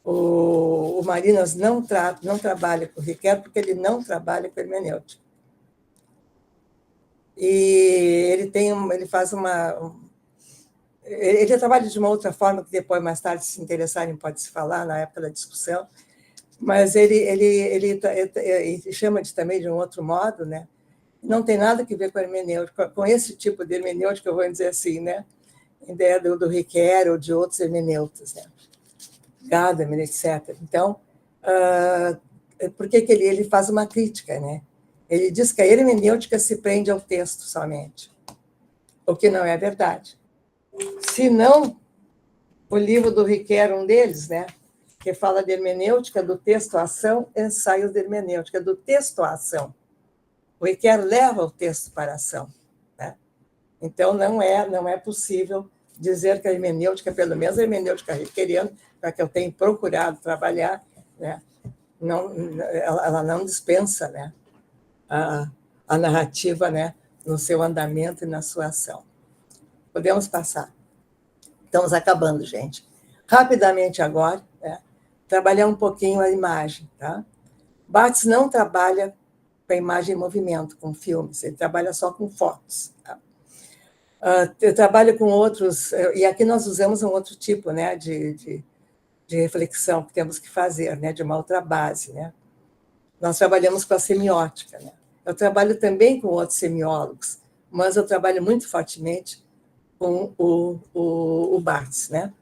[SPEAKER 2] o Marinas não trabalha com o Riquet, porque ele não trabalha com hermenêutica. E ele faz ele trabalha de uma outra forma, que depois, mais tarde, se interessarem, pode se falar, na época da discussão, mas ele chama também de um outro modo, né? Não tem nada a ver com a hermenêutica, com esse tipo de hermenêutica, eu vou dizer assim, né? Ideia do Riquet ou de outros hermeneutas, né? Gadamer, etc. Então, por que ele faz uma crítica, né? Ele diz que a hermenêutica se prende ao texto somente, o que não é verdade. Se não, o livro do Riquet, um deles, né? Que fala de hermenêutica do texto à ação, ensaios de hermenêutica do texto à ação. O Riquet leva o texto para a ação, né? Então, não é possível dizer que a hermenêutica, pelo menos a hermenêutica riqueriana, para que eu tenha procurado trabalhar, né, ela não dispensa, né, a narrativa, né, no seu andamento e na sua ação. Podemos passar. Estamos acabando, gente. Rapidamente agora, né, trabalhar um pouquinho a imagem. Tá? Barthes não trabalha com a imagem em movimento, com filmes, ele trabalha só com fotos. Tá? Eu trabalho com outros, e aqui nós usamos um outro tipo, né, de reflexão que temos que fazer, né, de uma outra base. Né? Nós trabalhamos com a semiótica. Né? Eu trabalho também com outros semiólogos, mas eu trabalho muito fortemente com o Barthes. Né?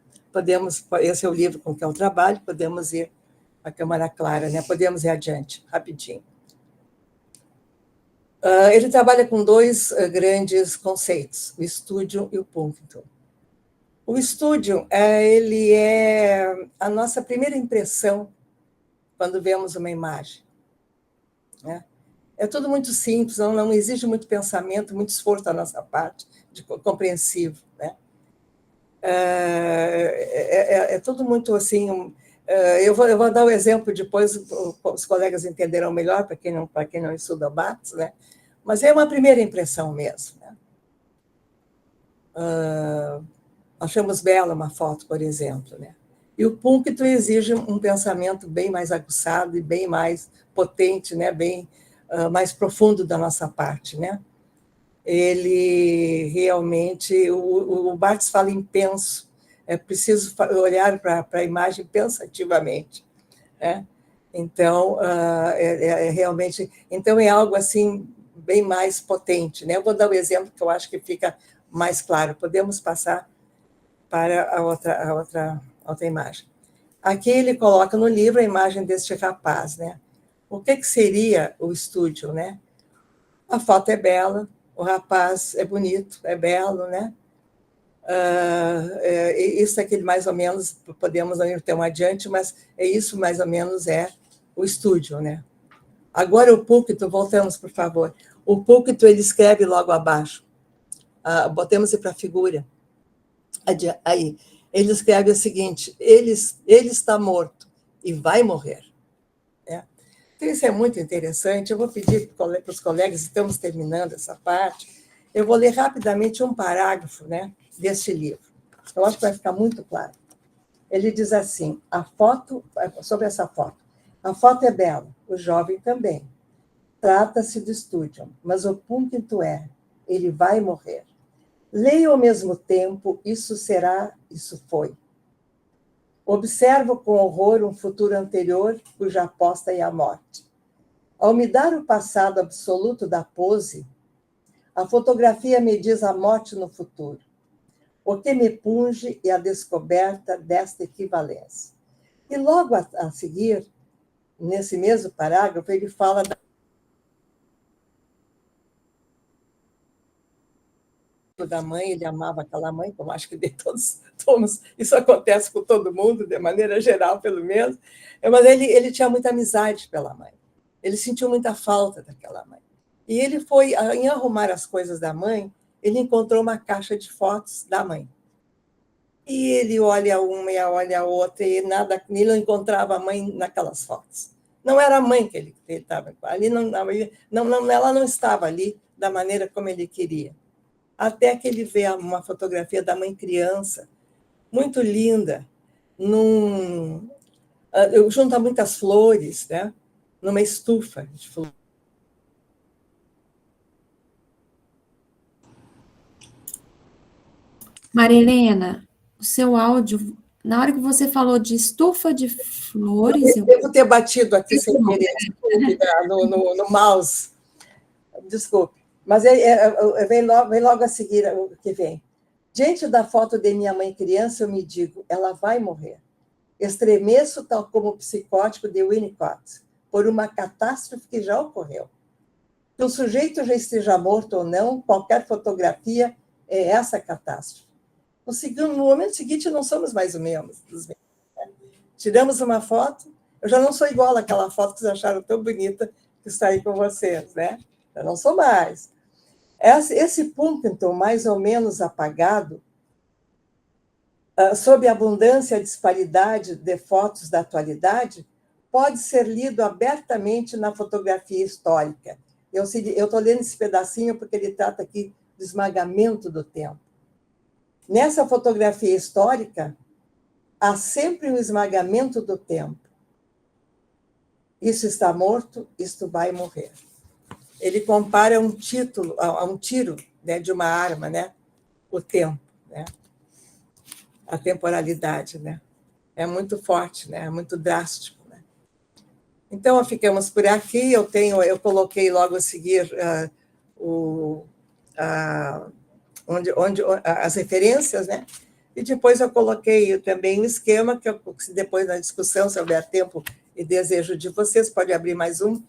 [SPEAKER 2] Esse é o livro com que eu trabalho, podemos ir à Câmara Clara, né? Podemos ir adiante, rapidinho. Ele trabalha com dois grandes conceitos, o Studium e o Punctum. O Studium ele é a nossa primeira impressão quando vemos uma imagem. Né? É tudo muito simples, não exige muito pensamento, muito esforço da nossa parte, compreensivo. Né? É tudo muito assim. Eu vou dar o exemplo, depois os colegas entenderão melhor, para quem não estuda Barthes, né? Mas é uma primeira impressão mesmo. Né? Achamos bela uma foto, por exemplo. Né? E o Punctum exige um pensamento bem mais aguçado e bem mais potente, né? Bem mais profundo da nossa parte. Né? Ele realmente... O Barthes fala em penso, é preciso olhar para a imagem pensativamente. Né? Então, realmente... Então, é algo assim bem mais potente. Né? Eu vou dar um exemplo que eu acho que fica mais claro. Podemos passar para a outra imagem. Aqui ele coloca no livro a imagem deste rapaz. Né? O que seria o estúdio? Né? A foto é bela, o rapaz é bonito, é belo, né? Isso aqui mais ou menos, podemos não ir tão adiante, mas isso mais ou menos é o estúdio, né? Agora o Punctum, voltamos, por favor. O Punctum, ele escreve logo abaixo. Botemos para a figura. Aí, ele escreve o seguinte: ele está morto e vai morrer. Né? Então, isso é muito interessante. Eu vou pedir para os colegas, estamos terminando essa parte, eu vou ler rapidamente um parágrafo, né, deste livro. Eu acho que vai ficar muito claro. Ele diz assim, sobre essa foto: a foto é bela, o jovem também. Trata-se do Studium, mas o Punctum ele vai morrer. Leia ao mesmo tempo, isso será, isso foi. Observo com horror um futuro anterior, cuja aposta é a morte. Ao me dar o passado absoluto da pose, a fotografia me diz a morte no futuro, o que me punge é a descoberta desta equivalência. E logo a seguir, nesse mesmo parágrafo, ele fala da mãe, ele amava aquela mãe, como acho que de todos, isso acontece com todo mundo, de maneira geral, pelo menos, mas ele tinha muita amizade pela mãe. Ele sentiu muita falta daquela mãe. E ele foi, em arrumar as coisas da mãe, ele encontrou uma caixa de fotos da mãe. E ele olha uma e olha a outra, e nada, ele não encontrava a mãe naquelas fotos. Não era a mãe que ele estava ali, ela não estava ali da maneira como ele queria. Até que ele vê uma fotografia da mãe criança, muito linda, junto a muitas flores, né? Numa estufa de flores.
[SPEAKER 1] Maria Helena, o seu áudio, na hora que você falou de estufa de flores...
[SPEAKER 2] Eu devo ter batido aqui sem querer, desculpe, no mouse. Desculpe. Mas vem logo a seguir o que vem. Diante da foto de minha mãe criança, eu me digo, ela vai morrer. Estremeço, tal como o psicótico de Winnicott, por uma catástrofe que já ocorreu. Que o sujeito já esteja morto ou não, qualquer fotografia é essa catástrofe. No momento seguinte, não somos mais os mesmos. Tiramos uma foto, eu já não sou igual àquela foto que vocês acharam tão bonita que está aí com vocês, né? Eu não sou mais. Esse Pumpington, mais ou menos apagado, sob a abundância e disparidade de fotos da atualidade, pode ser lido abertamente na fotografia histórica. Eu estou lendo esse pedacinho porque ele trata aqui do esmagamento do tempo. Nessa fotografia histórica, há sempre um esmagamento do tempo. Isso está morto, isto vai morrer. Ele compara a um tiro, né, de uma arma, né? O tempo, né? A temporalidade, né? É muito forte, né? É muito drástico, né? Então, ficamos por aqui. Eu coloquei logo a seguir as referências, né? E depois eu coloquei também um esquema, que depois na discussão, se houver tempo e desejo de vocês, pode abrir mais um,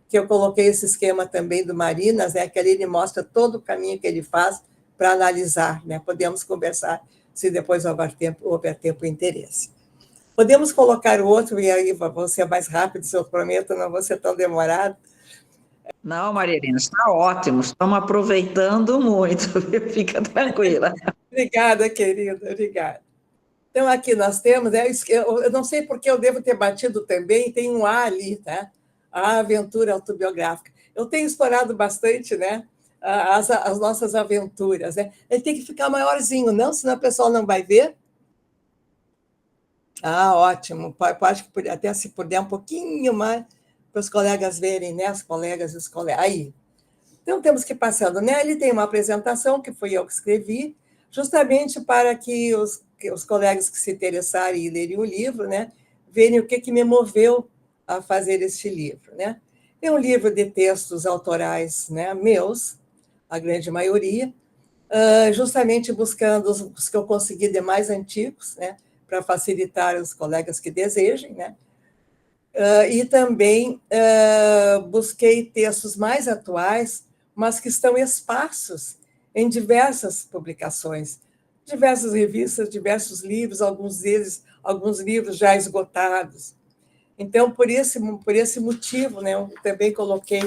[SPEAKER 2] que eu coloquei esse esquema também do Marinas, né? Que ali ele mostra todo o caminho que ele faz para analisar, né? Podemos conversar, se depois houver tempo e interesse. Podemos colocar o outro, e aí vou ser mais rápido, se eu prometo, não vou ser tão demorado.
[SPEAKER 4] Não, Maria Helena, está ótimo, estamos aproveitando muito, fica tranquila.
[SPEAKER 2] Obrigada, querida, obrigada. Então, aqui nós temos, eu não sei porque eu devo ter batido também, tem um A ali, tá? A aventura autobiográfica. Eu tenho explorado bastante, né? As nossas aventuras, né? Ele tem que ficar maiorzinho, não? Senão o pessoal não vai ver. Ótimo. Acho que até se puder um pouquinho mais para os colegas verem, né? As colegas e os colegas. Aí. Então, temos que ir passando, né? Ele tem uma apresentação, que fui eu que escrevi, justamente para que os colegas que se interessarem e lerem o livro, né? Verem o que me moveu a fazer este livro, né? É um livro de textos autorais, né? Meus, a grande maioria, justamente buscando os que eu consegui de mais antigos, né? Para facilitar os colegas que desejem, né? E também busquei textos mais atuais, mas que estão esparsos em diversas publicações, diversas revistas, diversos livros, alguns livros já esgotados. Então, por esse motivo, né, eu também coloquei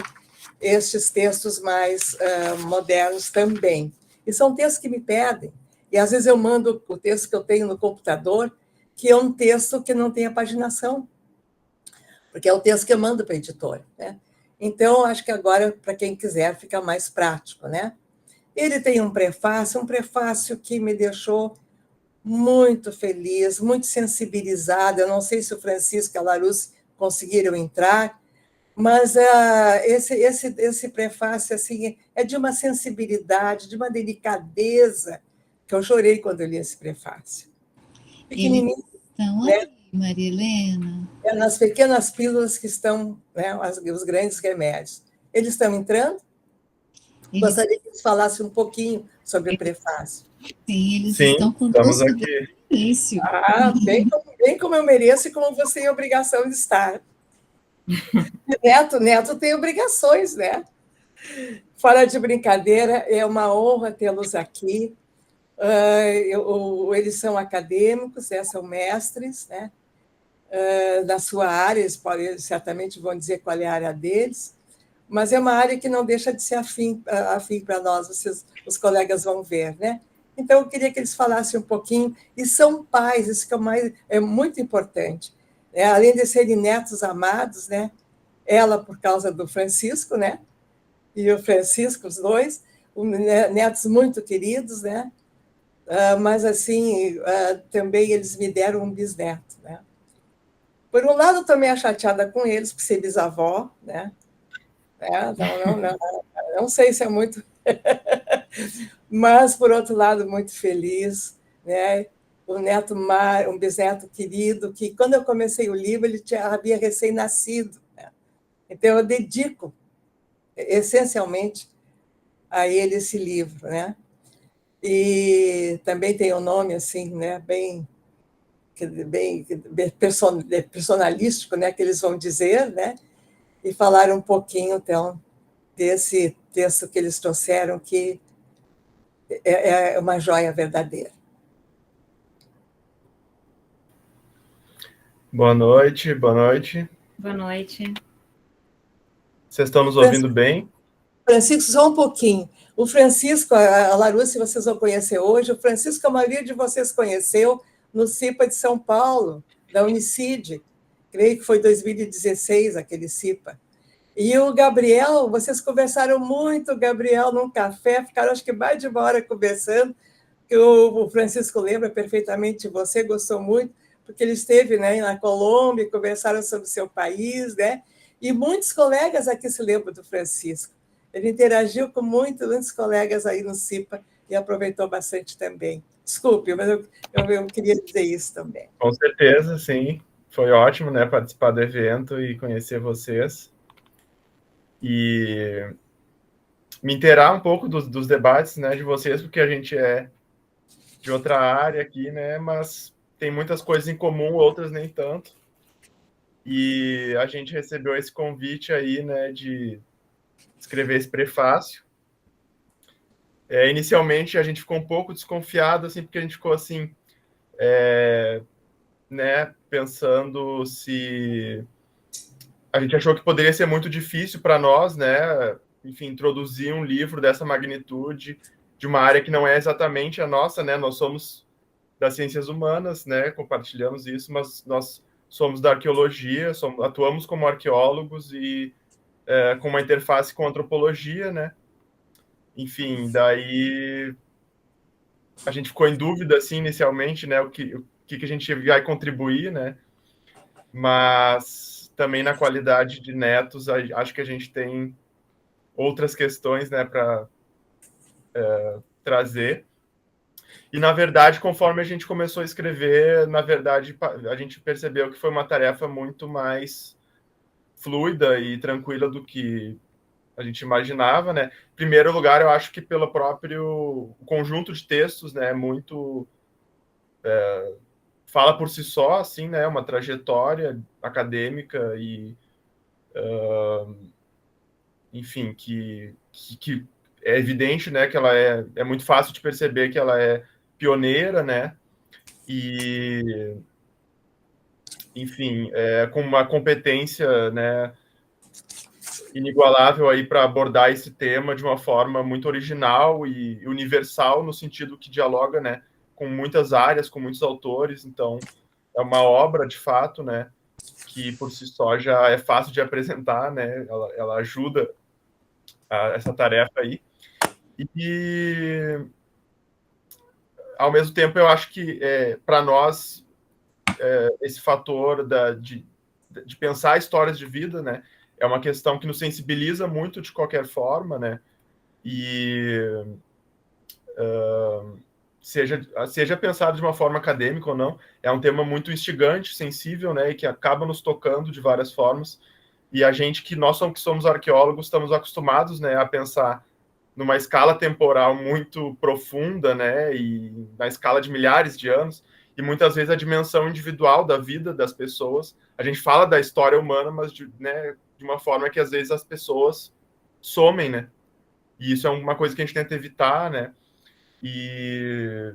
[SPEAKER 2] estes textos mais modernos também. E são textos que me pedem. E, às vezes, eu mando o texto que eu tenho no computador, que é um texto que não tem a paginação, porque é o texto que eu mando para a editora, né? Então, acho que agora, para quem quiser, fica mais prático, né? Ele tem um prefácio que me deixou muito feliz, muito sensibilizada. Eu não sei se o Francisco e a Larus conseguiram entrar, mas esse prefácio assim, é de uma sensibilidade, de uma delicadeza, que eu chorei quando eu li esse prefácio.
[SPEAKER 5] Eles estão aí, Maria Helena?
[SPEAKER 2] É nas pequenas pílulas que estão, né, os grandes remédios. Eles estão entrando? Gostaria que eles falassem um pouquinho sobre o prefácio.
[SPEAKER 5] Sim, eles estão com
[SPEAKER 6] estamos aqui.
[SPEAKER 5] Início.
[SPEAKER 2] Bem como eu mereço e como você tem obrigação de estar. Neto tem obrigações, né? Fora de brincadeira, é uma honra tê-los aqui. Eles são acadêmicos, são mestres, né? na sua área, eles certamente vão dizer qual é a área deles, mas é uma área que não deixa de ser afim para nós, os colegas vão ver, né? Então, eu queria que eles falassem um pouquinho, e são pais, isso que é muito importante, né? Além de serem netos amados, né? Ela por causa do Francisco, né? E o Francisco, os dois, netos muito queridos, né? Mas, assim, também eles me deram um bisneto, né? Por um lado, estou meio chateada com eles, por ser bisavó, né? Não sei se é muito... Mas, por outro lado, muito feliz, né? Um bisneto querido, que quando eu comecei o livro, ele havia recém-nascido, né? Então, eu dedico, essencialmente, a ele esse livro, né? E também tem um nome, assim, né? bem personalístico, né? Que eles vão dizer, né? E falar um pouquinho, então, desse texto que eles trouxeram, que é uma joia verdadeira.
[SPEAKER 6] Boa noite, boa noite.
[SPEAKER 7] Boa noite.
[SPEAKER 6] Vocês estão nos ouvindo bem?
[SPEAKER 2] Francisco, só um pouquinho. O Francisco, a Larusse, vocês vão conhecer hoje. O Francisco, a maioria de vocês conheceu no CIPA de São Paulo, da Unicid. Creio que foi 2016, aquele CIPA. E o Gabriel, vocês conversaram muito, Gabriel, num café, ficaram acho que mais de uma hora conversando, que o Francisco lembra perfeitamente de você, gostou muito, porque ele esteve, né, na Colômbia, conversaram sobre o seu país, né? E muitos colegas aqui se lembram do Francisco. Ele interagiu com muitos colegas aí no CIPA e aproveitou bastante também. Desculpe, mas eu queria dizer isso também.
[SPEAKER 6] Com certeza, sim. Foi ótimo, né, participar do evento e conhecer vocês. E me inteirar um pouco dos debates, né, de vocês, porque a gente é de outra área aqui, né, mas tem muitas coisas em comum, outras nem tanto. E a gente recebeu esse convite aí, né, de escrever esse prefácio. Inicialmente, a gente ficou um pouco desconfiado, assim, porque a gente ficou assim, né, pensando se... A gente achou que poderia ser muito difícil para nós, né, enfim, introduzir um livro dessa magnitude de uma área que não é exatamente a nossa, né, nós somos das ciências humanas, né, compartilhamos isso, mas nós somos da arqueologia, atuamos como arqueólogos e com uma interface com antropologia, né, enfim, daí a gente ficou em dúvida, assim, inicialmente, né, o que a gente vai contribuir, né, mas também na qualidade de netos, acho que a gente tem outras questões, né, para trazer. E, na verdade, conforme a gente começou a escrever, na verdade, a gente percebeu que foi uma tarefa muito mais fluida e tranquila do que a gente imaginava, né? Em primeiro lugar, eu acho que pelo próprio conjunto de textos, né, muito fala por si só, assim, né, uma trajetória acadêmica e enfim, que é evidente, né, que ela é muito fácil de perceber que ela é pioneira, né, e enfim, com uma competência, né, inigualável aí para abordar esse tema de uma forma muito original e universal, no sentido que dialoga, né, com muitas áreas, com muitos autores. Então, é uma obra, de fato, né, que por si só já é fácil de apresentar, né, ela ajuda essa tarefa aí. E, ao mesmo tempo, eu acho que, para nós, esse fator de pensar histórias de vida, né, é uma questão que nos sensibiliza muito de qualquer forma, né? E seja pensado de uma forma acadêmica ou não, é um tema muito instigante, sensível, né? E que acaba nos tocando de várias formas. E a gente que somos arqueólogos, estamos acostumados, né, a pensar numa escala temporal muito profunda, né? E na escala de milhares de anos. E muitas vezes a dimensão individual da vida das pessoas. A gente fala da história humana, mas né, de uma forma que às vezes as pessoas somem, né? E isso é uma coisa que a gente tenta evitar, né? E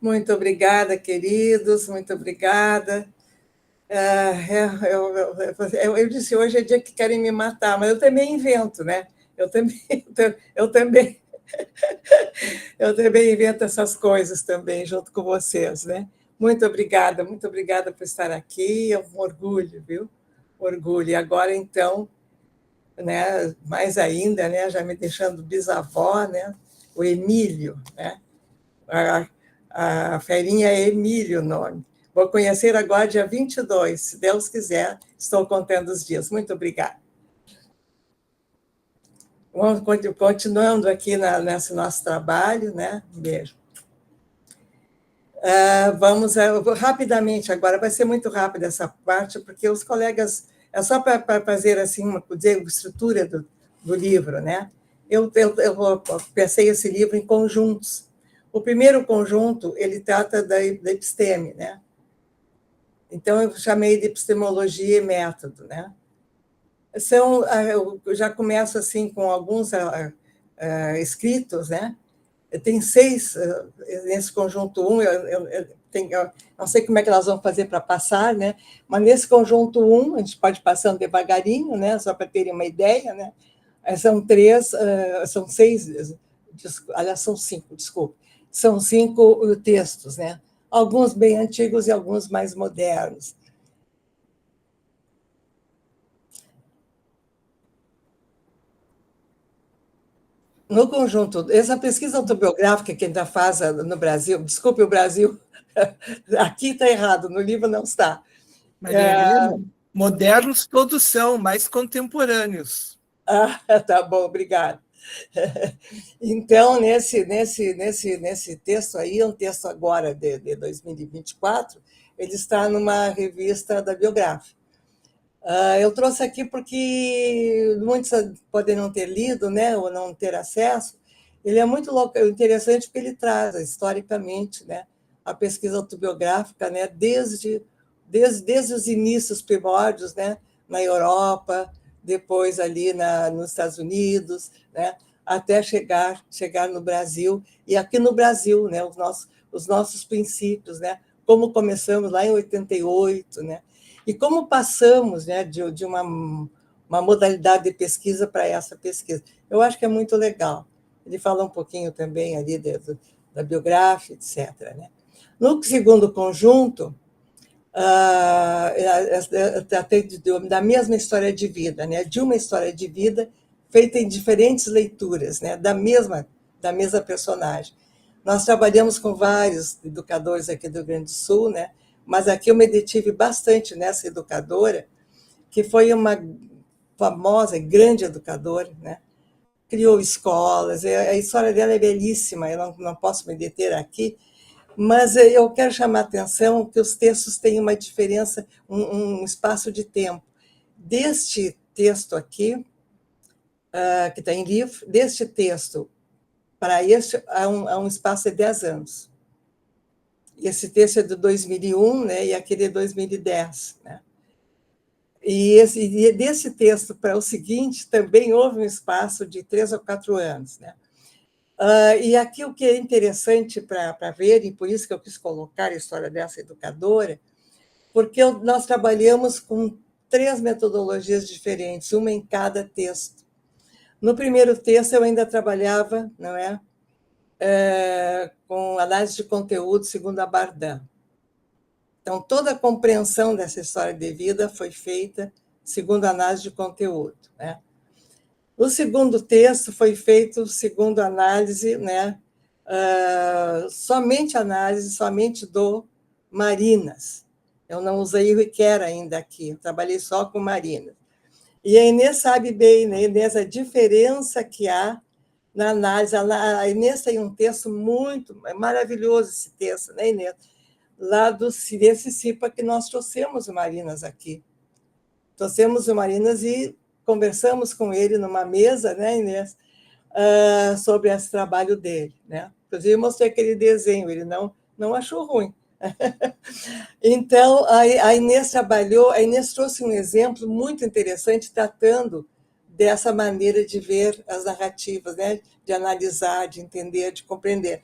[SPEAKER 2] Muito obrigada, queridos, muito obrigada. Eu disse, hoje é dia que querem me matar, mas eu também invento, né? Eu também invento essas coisas também, junto com vocês, né? Muito obrigada por estar aqui, é um orgulho, viu? Orgulho. E agora, então, né, mais ainda, né, já me deixando bisavó, né? O Emílio, né? A ferinha é Emílio o nome. Vou conhecer agora dia 22, se Deus quiser, estou contando os dias. Muito obrigada. Vamos continuando aqui nesse nosso trabalho, né? Um beijo. Vamos rapidamente agora, vai ser muito rápida essa parte, porque os colegas, é só para fazer assim, uma estrutura do livro, né? Eu pensei esse livro em conjuntos. O primeiro conjunto, ele trata da episteme, né? Então, eu chamei de epistemologia e método, né? Eu já começo assim com alguns escritos, né? Tem 6 nesse conjunto 1, eu não sei como é que nós vamos fazer para passar, né? Mas nesse conjunto 1, a gente pode ir passando devagarinho, né? Só para terem uma ideia, né? São 6, aliás, são 5, desculpe. São 5 textos, né? Alguns bem antigos e alguns mais modernos. No conjunto, essa pesquisa autobiográfica que ainda faz no Brasil, desculpe o Brasil, aqui está errado, no livro não está.
[SPEAKER 8] Modernos todos são, mais contemporâneos.
[SPEAKER 2] Tá bom, obrigada. Então, nesse texto aí, é um texto agora de 2024, ele está numa revista da Biográfica. Eu trouxe aqui porque muitos podem não ter lido, né, ou não ter acesso. Ele é muito interessante porque ele traz, historicamente, né, a pesquisa autobiográfica, né, desde os inícios primórdios, né, na Europa, depois ali nos Estados Unidos, né, até chegar no Brasil, e aqui no Brasil, né, os nossos princípios, né, como começamos lá em 88, né, e como passamos, né, de uma modalidade de pesquisa para essa pesquisa. Eu acho que é muito legal. Ele fala um pouquinho também ali da biografia, etc. Né? No segundo conjunto, da mesma história de vida, né? De uma história de vida feita em diferentes leituras, né? da mesma personagem. Nós trabalhamos com vários educadores aqui do Rio Grande do Sul, né? Mas aqui eu me detive bastante nessa educadora, que foi uma famosa e grande educadora, né? Criou escolas, a história dela é belíssima, eu não posso me deter aqui, mas eu quero chamar a atenção que os textos têm uma diferença, um espaço de tempo. Deste texto aqui, que está em livro, deste texto para este, há um espaço de 10 anos. Esse texto é de 2001, né, e aquele é de 2010. Né? E desse texto para o seguinte, também houve um espaço de 3 ou 4 anos. Né? E aqui o que é interessante para ver, e por isso que eu quis colocar a história dessa educadora, porque nós trabalhamos com 3 metodologias diferentes, uma em cada texto. No primeiro texto, eu ainda trabalhava, não é? Com análise de conteúdo segundo a Bardin. Então, toda a compreensão dessa história de vida foi feita segundo a análise de conteúdo. Né? O segundo texto foi feito segundo análise, né? Somente do Marinas. Eu não usei o Riquer ainda aqui, eu trabalhei só com Marinas. E a Inês sabe bem, né, Inês, a diferença que há na análise. A Inês tem um texto maravilhoso, esse texto, né, Inês? Lá desse CIPA que nós trouxemos o Marinas aqui. Trouxemos o Marinas e conversamos com ele numa mesa, né, Inês, sobre esse trabalho dele. Né? Inclusive, eu mostrei aquele desenho, ele não achou ruim. Então, a Inês trouxe um exemplo muito interessante, tratando dessa maneira de ver as narrativas, né? De analisar, de entender, de compreender.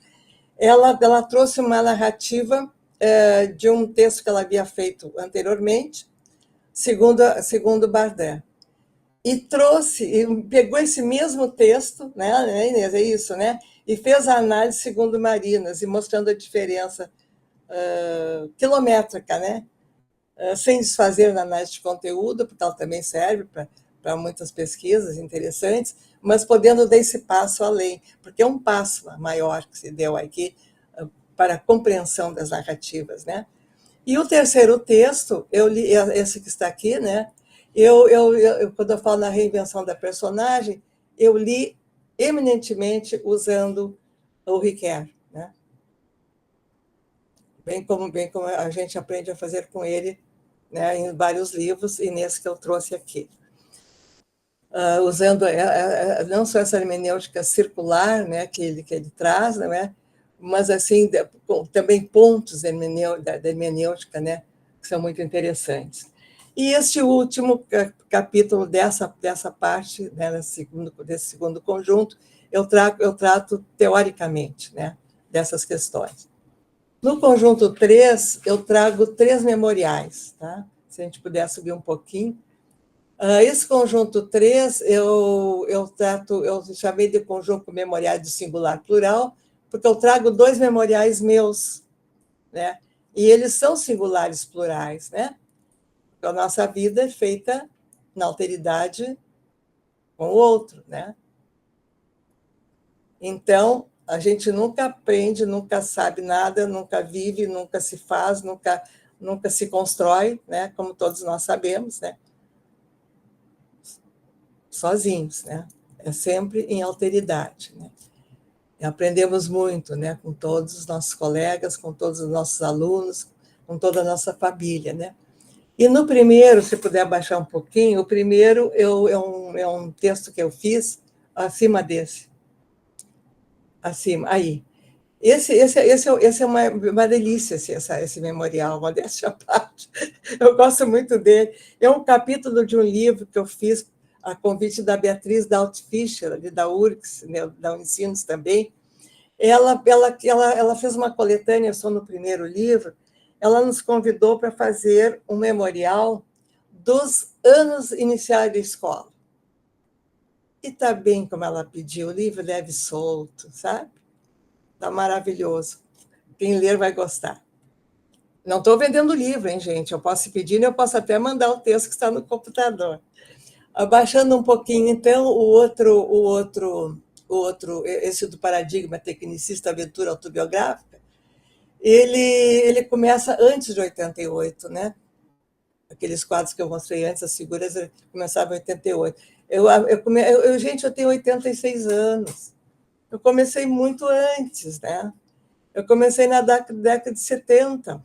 [SPEAKER 2] ela trouxe uma narrativa de um texto que ela havia feito anteriormente, segundo Bardet. E pegou esse mesmo texto, né, Inês, é isso, né? E fez a análise segundo Marinas, e mostrando a diferença quilométrica, né? Sem desfazer na análise de conteúdo, porque ela também serve para muitas pesquisas interessantes, mas podendo dar esse passo além, porque é um passo maior que se deu aqui para a compreensão das narrativas, né? E o terceiro texto, eu li esse que está aqui, né? Quando eu falo na reinvenção da personagem, eu li eminentemente usando o Ricoeur, né? Bem como a gente aprende a fazer com ele, né, em vários livros, e nesse que eu trouxe aqui. Usando não só essa hermenêutica circular, né, que ele traz, né, mas assim, também pontos da hermenêutica, né, que são muito interessantes. E este último capítulo dessa parte, né, desse segundo conjunto, eu trato teoricamente, né, dessas questões. No conjunto 3, eu trago 3 memoriais, tá? Se a gente puder subir um pouquinho. Esse conjunto 3, eu chamei de conjunto memorial de singular plural, porque eu trago 2 memoriais meus, né? E eles são singulares plurais, né? A nossa vida é feita na alteridade com o outro, né? Então, a gente nunca aprende, nunca sabe nada, nunca vive, nunca se faz, nunca se constrói, né? Como todos nós sabemos, né? Sozinhos, né? É sempre em alteridade, né? E aprendemos muito, né? Com todos os nossos colegas, com todos os nossos alunos, com toda a nossa família, né? E no primeiro, se puder baixar um pouquinho, o primeiro é um texto que eu fiz acima desse. Acima, aí. Esse é uma delícia, esse memorial, modéstia à parte. Eu gosto muito dele. É um capítulo de um livro que eu fiz a convite da Beatriz Daut-Fischer, da URGS, né, da Unicinos também. Ela fez uma coletânea, eu sou no primeiro livro, ela nos convidou para fazer um memorial dos anos iniciais da escola. E está bem como ela pediu, o livro leve e solto, sabe? Está maravilhoso. Quem ler vai gostar. Não estou vendendo livro, hein, gente? Eu posso pedir, eu posso até mandar o texto que está no computador. Abaixando um pouquinho, então, o outro, esse do paradigma tecnicista, aventura autobiográfica, ele começa antes de 88, né? Aqueles quadros que eu mostrei antes, as figuras começavam em 88. Gente, eu tenho 86 anos. Eu comecei muito antes, né? Eu comecei na década de 70,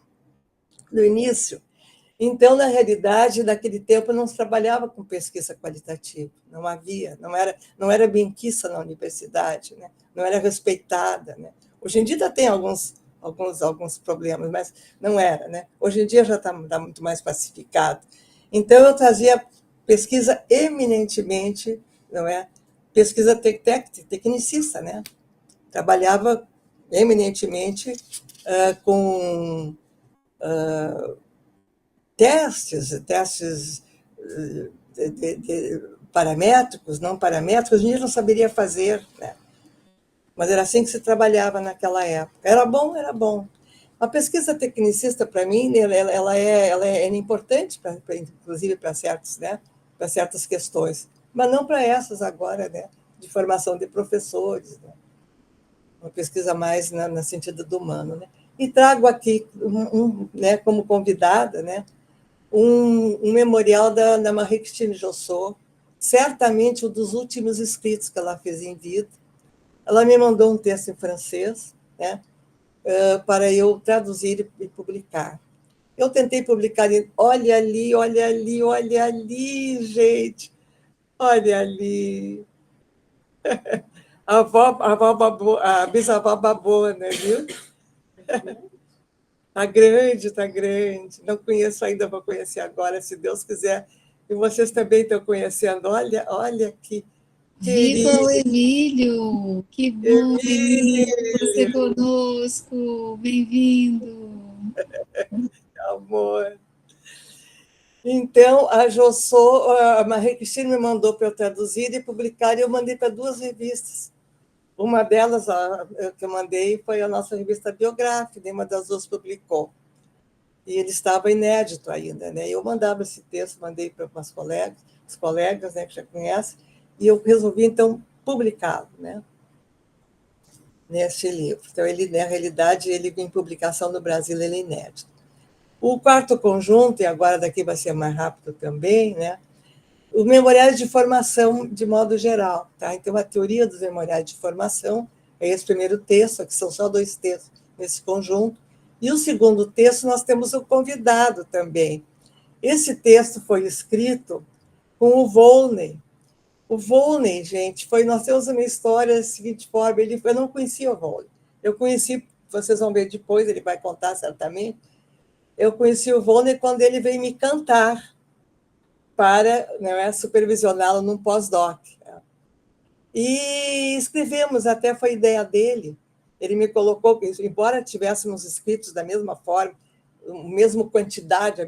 [SPEAKER 2] no início. Então, na realidade, naquele tempo não se trabalhava com pesquisa qualitativa, não havia, não era benquista na universidade, né? Não era respeitada, né? Hoje em dia ainda tem alguns problemas, mas não era, né? Hoje em dia já está muito mais pacificado. Então, eu trazia pesquisa eminentemente, não é? Pesquisa tecnicista, né? Trabalhava eminentemente com testes de paramétricos, não paramétricos, a gente não saberia fazer, né? Mas era assim que se trabalhava naquela época. Era bom, era bom. A pesquisa tecnicista, para mim, ela é importante, inclusive para certos, né? Para certas questões, mas não para essas agora, né? De formação de professores, né? Uma pesquisa mais no sentido do humano, né? E trago aqui, né, como convidada, né, um memorial da Marie-Christine Jossot, certamente um dos últimos escritos que ela fez em vida. Ela me mandou um texto em francês, né, para eu traduzir e publicar. Eu tentei publicar, olha ali, olha ali, olha ali, gente, olha ali. A bisavó babona, viu? Está grande, está grande. Não conheço ainda, vou conhecer agora, se Deus quiser. E vocês também estão conhecendo. Olha aqui.
[SPEAKER 5] Viva o Emílio! Que bom, Emílio, você conosco! Bem-vindo!
[SPEAKER 2] Amor. Então, a Jossô, a Maria Cristina me mandou para eu traduzir e publicar, e eu mandei para 2 revistas. Uma delas, que eu mandei, foi a nossa revista biográfica, nenhuma das 2 publicou. E ele estava inédito ainda, né? Eu mandava esse texto, mandei para os colegas, né, que já conhecem, e eu resolvi, então, publicá-lo, né? Nesse livro. Então, ele, na realidade, ele em publicação no Brasil, ele é inédito. O 4º conjunto, e agora daqui vai ser mais rápido também, né? Os memoriais de formação, de modo geral. Tá? Então, a teoria dos memoriais de formação é esse primeiro texto, que são só 2 textos nesse conjunto. E o segundo texto, nós temos o convidado também. Esse texto foi escrito com o Volney. O Volney, gente, nós temos uma história da seguinte forma, eu não conhecia o Volney. Eu conheci, vocês vão ver depois, ele vai contar certamente, eu conheci o Volney quando ele veio me cantar para, né, supervisioná-lo num pós-doc. E escrevemos, até foi ideia dele. Ele me colocou, embora tivéssemos escritos da mesma forma, a mesma quantidade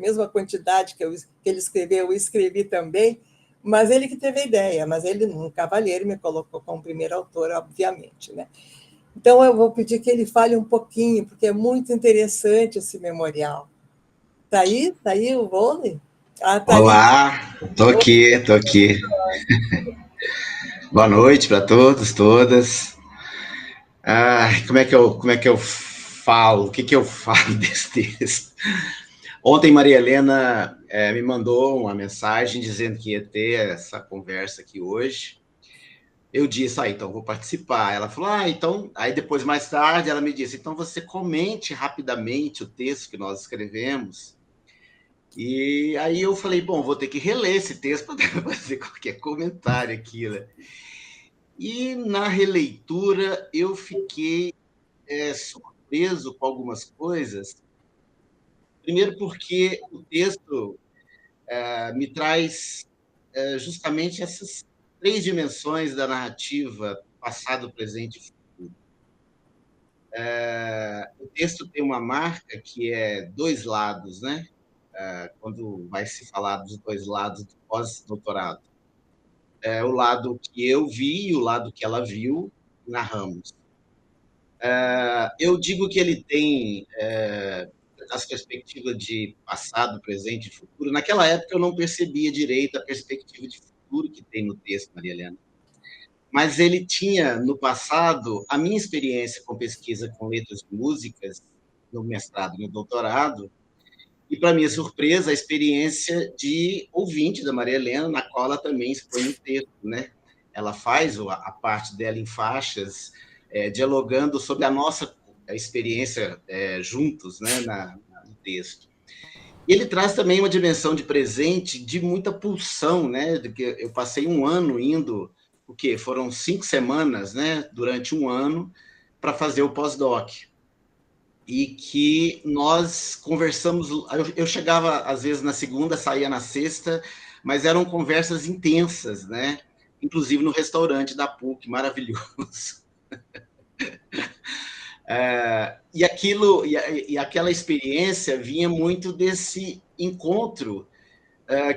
[SPEAKER 2] que ele escreveu, eu escrevi também, mas ele que teve a ideia, mas ele, um cavalheiro, me colocou como primeiro autor, obviamente, né? Então, eu vou pedir que ele fale um pouquinho, porque é muito interessante esse memorial. Está aí? Está aí o Volney?
[SPEAKER 9] Tá. Olá, estou aqui. Boa noite para todos, todas. Como é que eu falo? O que eu falo desse texto? Ontem, Maria Helena me mandou uma mensagem dizendo que ia ter essa conversa aqui hoje. Eu disse, então vou participar. Ela falou, então... Aí depois, mais tarde, ela me disse, então você comente rapidamente o texto que nós escrevemos. E aí eu falei, bom, vou ter que reler esse texto para fazer qualquer comentário aqui, né? E na releitura eu fiquei surpreso com algumas coisas. Primeiro porque o texto me traz justamente essas 3 dimensões da narrativa, passado, presente e futuro. O texto tem uma marca que é 2 lados, né? Quando vai se falar dos 2 lados do pós-doutorado. O lado que eu vi e o lado que ela viu, narramos. Eu digo que ele tem as perspectivas de passado, presente e futuro. Naquela época eu não percebia direito a perspectiva de futuro que tem no texto, Maria Helena. Mas ele tinha, no passado, a minha experiência com pesquisa com letras de músicas, no mestrado e no doutorado, e, para minha surpresa, a experiência de ouvinte da Maria Helena, na qual ela também expõe o texto, né? Ela faz a parte dela em faixas, dialogando sobre a nossa experiência juntos, né, no texto. E ele traz também uma dimensão de presente de muita pulsão, né? De que eu passei um ano indo, foram 5 semanas, né, durante um ano, para fazer o pós-doc. E que nós conversamos, eu chegava às vezes na segunda, saía na sexta, mas eram conversas intensas, né? Inclusive no restaurante da PUC, maravilhoso. E aquela experiência vinha muito desse encontro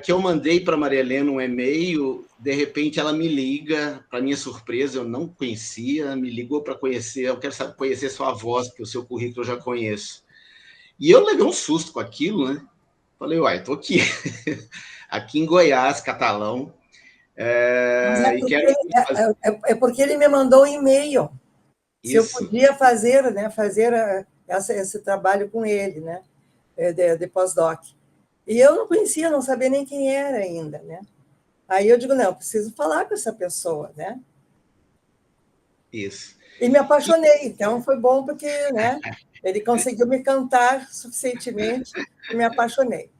[SPEAKER 9] que eu mandei para a Maria Helena um e-mail, de repente ela me liga, para minha surpresa, eu não conhecia, me ligou para conhecer, eu quero conhecer sua voz, porque o seu currículo eu já conheço. E eu levei um susto com aquilo, né? Falei, estou aqui, aqui em Goiás, Catalão.
[SPEAKER 2] Porque ele me mandou um e-mail. Se eu podia fazer esse trabalho com ele, né? De pós-doc. E eu não conhecia, não sabia nem quem era ainda, né? Aí eu digo, não, eu preciso falar com essa pessoa, né?
[SPEAKER 9] Isso.
[SPEAKER 2] E me apaixonei, então foi bom porque, né, ele conseguiu me cantar suficientemente e me apaixonei.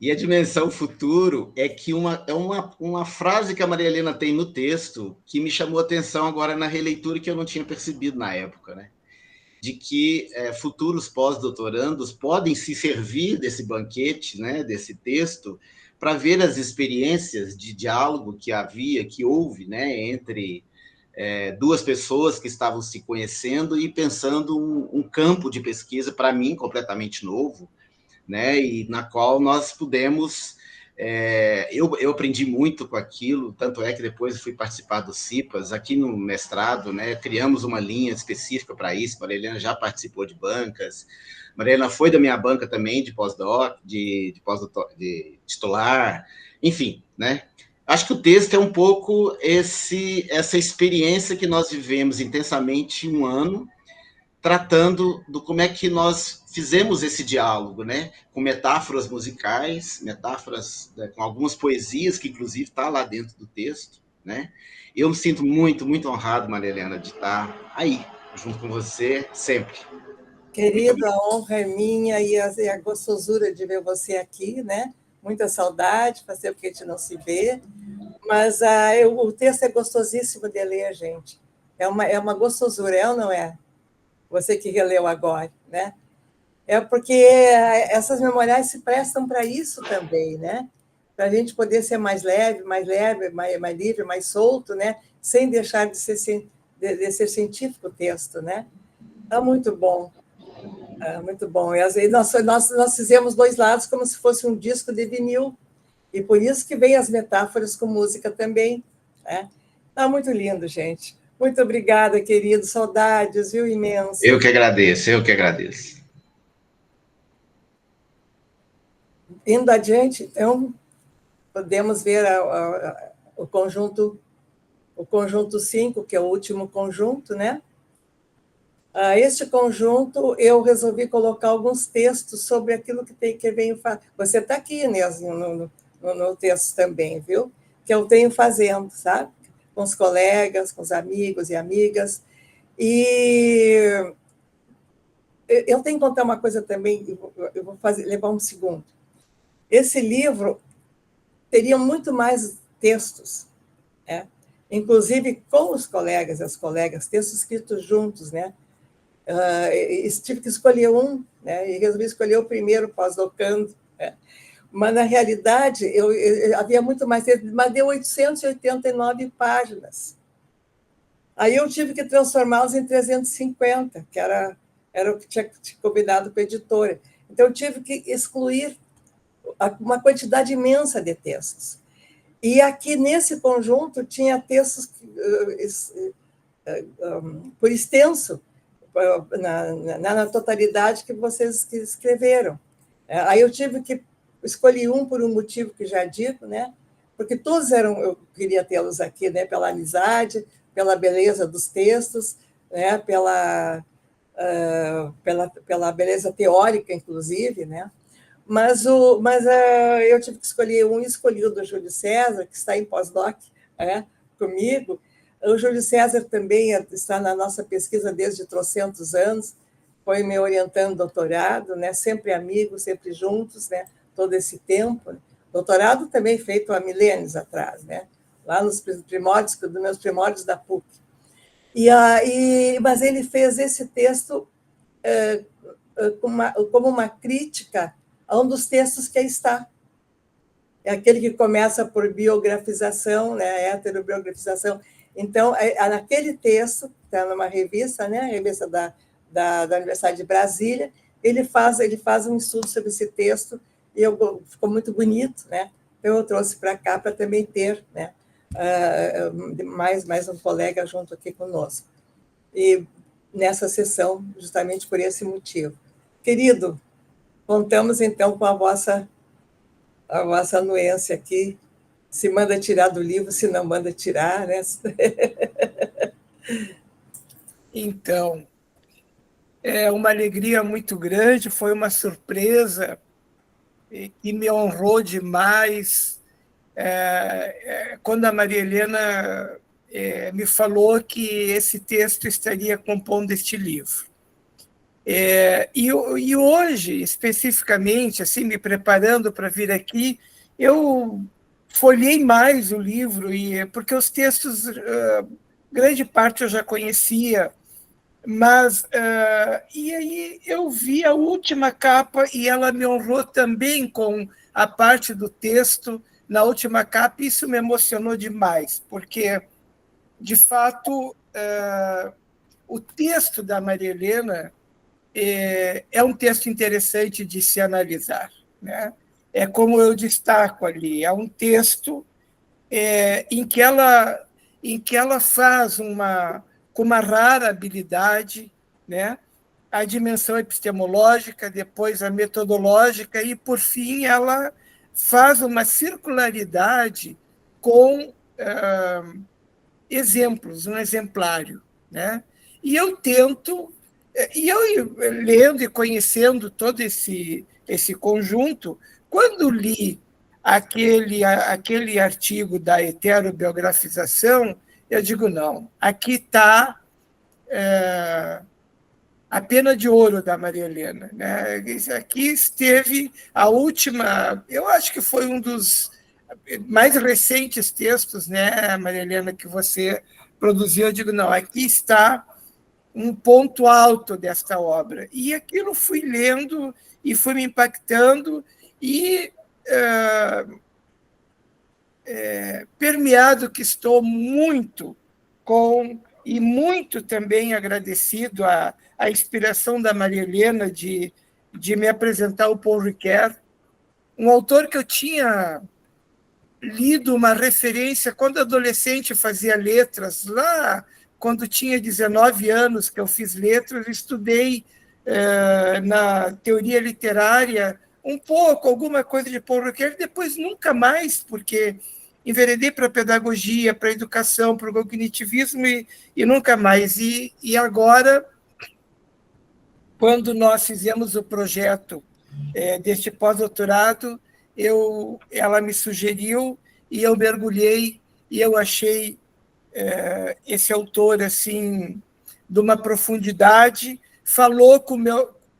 [SPEAKER 9] E a dimensão futuro é que uma frase que a Maria Helena tem no texto que me chamou a atenção agora na releitura que eu não tinha percebido na época, né? De que futuros pós-doutorandos podem se servir desse banquete, né, desse texto, para ver as experiências de diálogo que houve, né, entre duas pessoas que estavam se conhecendo e pensando um campo de pesquisa, para mim, completamente novo, né, e na qual nós pudemos... eu aprendi muito com aquilo, tanto é que depois fui participar do CIPAS, aqui no mestrado, né, criamos uma linha específica para isso. Maria Helena já participou de bancas, Maria Helena foi da minha banca também, de pós-doc, de titular, enfim, né? Acho que o texto é um pouco essa experiência que nós vivemos intensamente um ano, tratando do como é que nós fizemos esse diálogo, né? Com metáforas musicais, metáforas, né, com algumas poesias, que inclusive está lá dentro do texto, né? Eu me sinto muito, muito honrado, Maria Helena, de estar aí, junto com você, sempre.
[SPEAKER 2] Querido, a honra é minha e a gostosura de ver você aqui, né? Muita saudade, faz tempo que a gente não se vê, mas o texto é gostosíssimo de ler, gente. É uma gostosura, é ou não é? Você que releu agora, né? É porque essas memoriais se prestam para isso também, né? Para a gente poder ser mais leve, mais livre, mais solto, né? Sem deixar de ser científico o texto, né? É muito bom. Muito bom. E aí nós fizemos dois lados como se fosse um disco de vinil, e por isso que vem as metáforas com música também, né? Tá muito lindo, gente. Muito obrigada, querido. Saudades, viu, imenso.
[SPEAKER 9] Eu que agradeço.
[SPEAKER 2] Indo adiante, então, podemos ver o conjunto 5, que é o último conjunto, né? Este conjunto, eu resolvi colocar alguns textos sobre aquilo que venho fazendo. Você está aqui, Inês, no texto também, viu? Que eu tenho fazendo, sabe? Com os colegas, com os amigos e amigas. E eu tenho que contar uma coisa também, eu vou levar um segundo. Esse livro teria muito mais textos, né? Inclusive com os colegas e as colegas, textos escritos juntos, né? Tive que escolher um, né? E resolvi escolher o primeiro, pós-docando, né? Mas, na realidade, havia muito mais texto, mas deu 889 páginas. Aí eu tive que transformá-los em 350, que era o que tinha combinado com a editora. Então, eu tive que excluir uma quantidade imensa de textos. E aqui, nesse conjunto, tinha textos por extenso, na totalidade que vocês escreveram. Aí eu tive que escolher um por um motivo que já digo, né? Porque todos eu queria tê-los aqui, né? Pela amizade, pela beleza dos textos, né? Pela beleza teórica, inclusive, né? Mas eu tive que escolher um, e escolhi o do Júlio César, que está em pós-doc, né, comigo. O Júlio César também está na nossa pesquisa desde trocentos anos, foi me orientando no doutorado, né, sempre amigos, sempre juntos, né, todo esse tempo. Doutorado também feito há milênios atrás, né, lá nos primórdios, dos meus primórdios da PUC. Mas ele fez esse texto como uma crítica a um dos textos que aí está. É aquele que começa por biografização, né, heterobiografização. Então, naquele texto, está numa revista, né, a revista da Universidade de Brasília, ele faz um estudo sobre esse texto, e ficou muito bonito, né? Então, eu trouxe para cá para também ter, né, mais um colega junto aqui conosco. E nessa sessão, justamente por esse motivo. Querido, contamos, então, com a vossa anuência aqui. Se manda tirar do livro, se não manda tirar, né?
[SPEAKER 8] Então, é uma alegria muito grande, foi uma surpresa e me honrou demais quando a Maria Helena me falou que esse texto estaria compondo este livro. E hoje, especificamente, assim, me preparando para vir aqui, eu folhei mais o livro, porque os textos, grande parte eu já conhecia, Mas, e aí eu vi a última capa e ela me honrou também com a parte do texto na última capa, e isso me emocionou demais, porque, de fato, o texto da Maria Helena é um texto interessante de se analisar, né? É como eu destaco ali, é um texto em que ela faz com uma rara habilidade, né, a dimensão epistemológica, depois a metodológica, e, por fim, ela faz uma circularidade com exemplos, um exemplário, né? E eu tento, e eu lendo e conhecendo todo esse conjunto, quando li aquele artigo da heterobiografização, eu digo, não, aqui está a pena de ouro da Maria Helena, né? Aqui esteve a última, eu acho que foi um dos mais recentes textos, né, Maria Helena, que você produziu. Eu digo, não, aqui está um ponto alto desta obra. E aquilo fui lendo e fui me impactando e permeado que estou muito e muito também agradecido à inspiração da Maria Helena de me apresentar o Paul Ricoeur, um autor que eu tinha lido uma referência quando adolescente, fazia letras, lá quando tinha 19 anos que eu fiz letras, estudei na teoria literária um pouco, alguma coisa de Paul Ricoeur, depois nunca mais, porque enveredei para a pedagogia, para a educação, para o cognitivismo e nunca mais. E agora, quando nós fizemos o projeto deste pós-doutorado, ela me sugeriu e eu mergulhei e eu achei esse autor assim de uma profundidade, falou com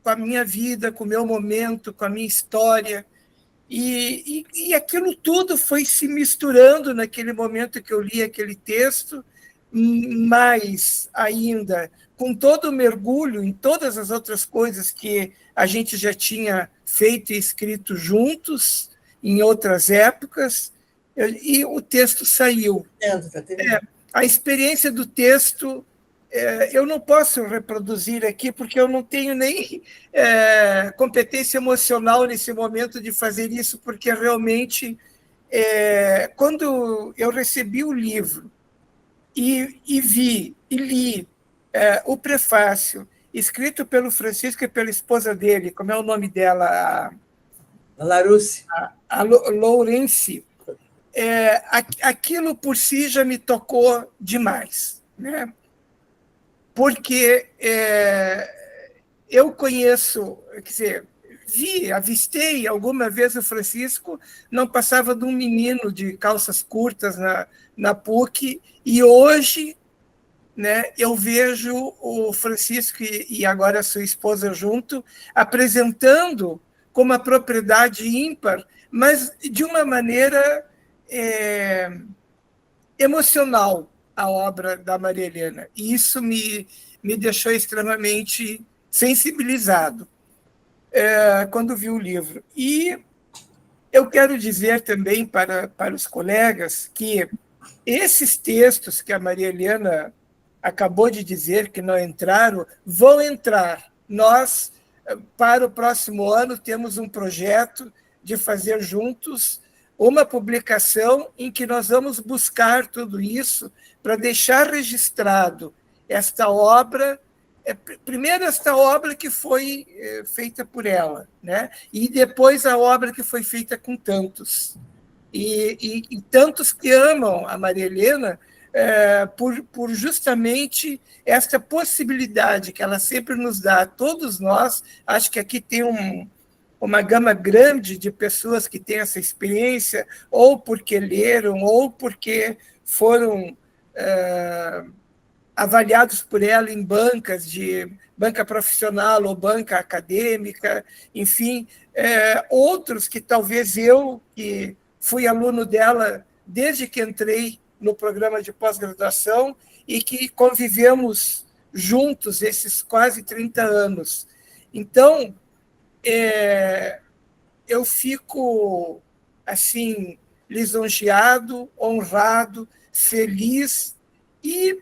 [SPEAKER 8] a minha vida, com o meu momento, com a minha história, e aquilo tudo foi se misturando naquele momento que eu li aquele texto, mais ainda com todo o mergulho em todas as outras coisas que a gente já tinha feito e escrito juntos em outras épocas, e o texto saiu. A experiência do texto eu não posso reproduzir aqui, porque eu não tenho nem competência emocional nesse momento de fazer isso, porque realmente, quando eu recebi o livro e vi e li o prefácio, escrito pelo Francisco e pela esposa dele, como é o nome dela?
[SPEAKER 2] A Larousse.
[SPEAKER 8] A Lourenci. Aquilo por si já me tocou demais, né? Porque eu conheço, quer dizer, avistei alguma vez o Francisco, não passava de um menino de calças curtas na PUC, e hoje, né, eu vejo o Francisco e agora a sua esposa junto, apresentando com uma propriedade ímpar, mas de uma maneira emocional, a obra da Maria Helena. E isso me deixou extremamente sensibilizado quando vi o livro. E eu quero dizer também para os colegas que esses textos que a Maria Helena acabou de dizer que não entraram, vão entrar. Nós, para o próximo ano, temos um projeto de fazer juntos uma publicação em que nós vamos buscar tudo isso para deixar registrado esta obra, primeiro esta obra que foi feita por ela, né? E depois a obra que foi feita com tantos. E tantos que amam a Maria Helena por justamente esta possibilidade que ela sempre nos dá a todos nós. Acho que aqui tem uma gama grande de pessoas que têm essa experiência, ou porque leram, ou porque foram avaliados por ela em bancas de banca profissional ou banca acadêmica, enfim, outros que talvez eu, que fui aluno dela desde que entrei no programa de pós-graduação e que convivemos juntos esses quase 30 anos. Então, eu fico assim lisonjeado, honrado, feliz e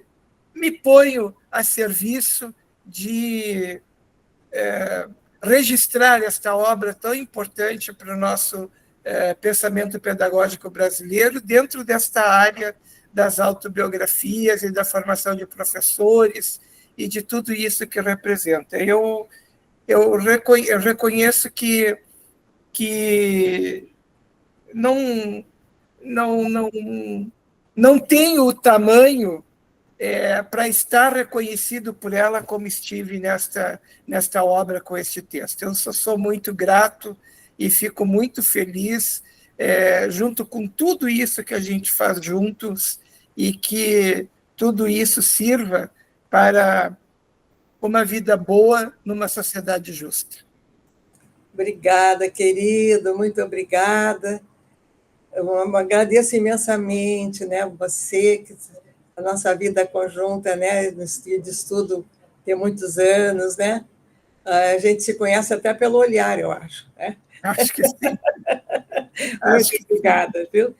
[SPEAKER 8] me ponho a serviço de registrar esta obra tão importante para o nosso pensamento pedagógico brasileiro dentro desta área das autobiografias e da formação de professores e de tudo isso que representa. Eu reconheço que não tenho o tamanho para estar reconhecido por ela como estive nesta obra com este texto. Eu sou muito grato e fico muito feliz junto com tudo isso que a gente faz juntos e que tudo isso sirva para uma vida boa numa sociedade justa.
[SPEAKER 2] Obrigada, querido, muito obrigada. Eu agradeço imensamente, né, você, que a nossa vida conjunta, né, no de estudo tem muitos anos, né? A gente se conhece até pelo olhar, eu acho. Né?
[SPEAKER 8] Acho que sim.
[SPEAKER 2] Muito obrigada, viu?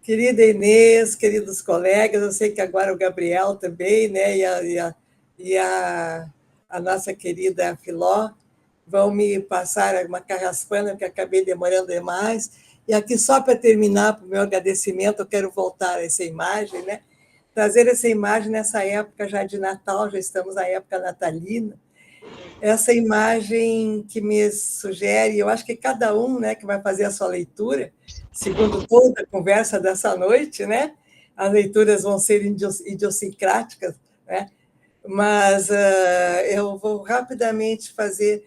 [SPEAKER 2] Querida Inês, queridos colegas, eu sei que agora o Gabriel também, né, e a nossa querida Filó vão me passar uma carraspana, porque acabei demorando demais. E aqui, só para terminar, para o meu agradecimento, eu quero voltar a essa imagem, né? Trazer essa imagem nessa época já de Natal, já estamos na época natalina, essa imagem que me sugere, eu acho que cada um, né, que vai fazer a sua leitura, segundo toda a conversa dessa noite, né, as leituras vão ser idiosincráticas, né, mas eu vou rapidamente fazer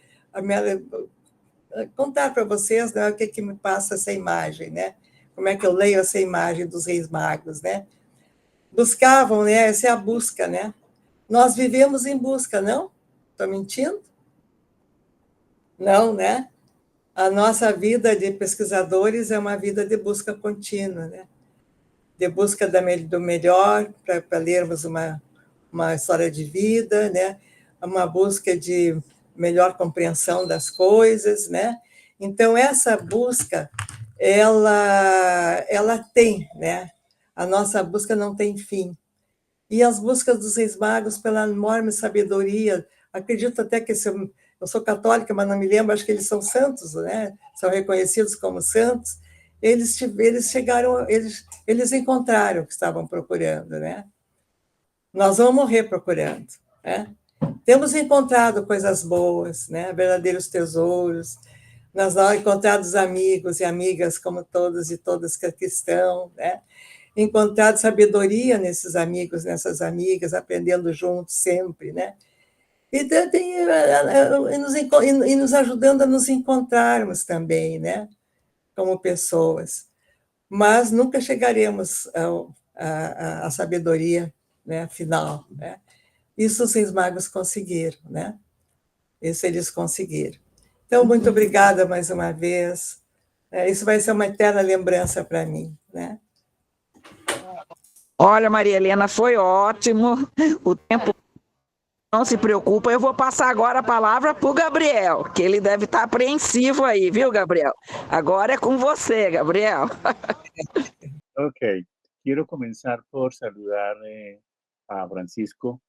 [SPEAKER 2] contar para vocês, né, o que me passa essa imagem, né, como é que eu leio essa imagem dos Reis Magos, né. Buscavam, né, essa é a busca, né, nós vivemos em busca, não? Estou mentindo? Não, né? A nossa vida de pesquisadores é uma vida de busca contínua, né? De busca do melhor, para lermos uma história de vida, né? Uma busca de melhor compreensão das coisas, né? Então, essa busca, ela tem, né? A nossa busca não tem fim. E as buscas dos Reis Magos pela enorme sabedoria, acredito até que eu sou católica, mas não me lembro, acho que eles são santos, né? São reconhecidos como santos. Eles chegaram, eles encontraram o que estavam procurando, né? Nós vamos morrer procurando, né? Temos encontrado coisas boas, né? Verdadeiros tesouros. Nós temos encontrado amigos e amigas, como todos e todas que aqui estão, né? Encontrado sabedoria nesses amigos, nessas amigas, aprendendo juntos sempre, né? E nos ajudando a nos encontrarmos também, né? Como pessoas. Mas nunca chegaremos à sabedoria, né, final, né? Isso os Reis Magos conseguiram, né? Isso eles conseguiram. Então, muito obrigada mais uma vez. Isso vai ser uma eterna lembrança para mim, né?
[SPEAKER 4] Olha, Maria Helena, foi ótimo. O tempo, não se preocupa. Eu vou passar agora a palavra para o Gabriel, que ele deve estar apreensivo aí, viu, Gabriel? Agora é com você, Gabriel.
[SPEAKER 10] Ok. Quiero comenzar por saludar a Francisco,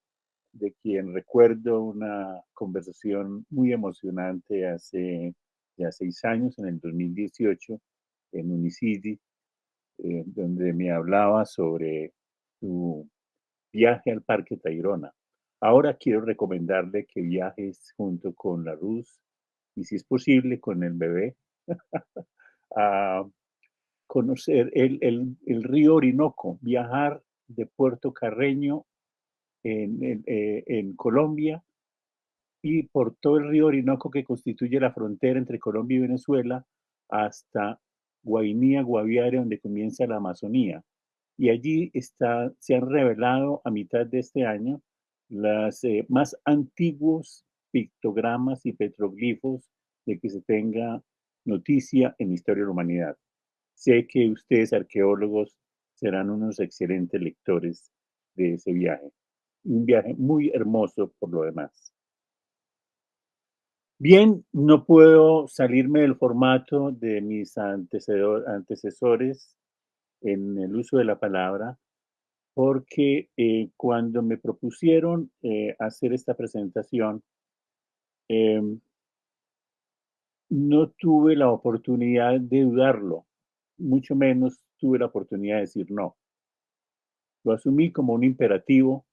[SPEAKER 10] de quien recuerdo una conversación muy emocionante hace ya 6 años, en el 2018, en Unicidi, donde me hablaba sobre su viaje al Parque Tayrona. Ahora quiero recomendarle que viajes junto con la Rus y, si es posible, con el bebé a conocer el río Orinoco, viajar de Puerto Carreño en Colombia y por todo el río Orinoco, que constituye la frontera entre Colombia y Venezuela, hasta Guainía, Guaviare, donde comienza la Amazonía. Y allí se han revelado a mitad de este año los más antiguos pictogramas y petroglifos de que se tenga noticia en la historia de la humanidad. Sé que ustedes, arqueólogos, serán unos excelentes lectores de ese viaje. Un viaje muy hermoso por lo demás. Bien, no puedo salirme del formato de mis antecesores en el uso de la palabra, porque cuando me propusieron hacer esta presentación, no tuve la oportunidad de dudarlo, mucho menos tuve la oportunidad de decir no. Lo asumí como un imperativo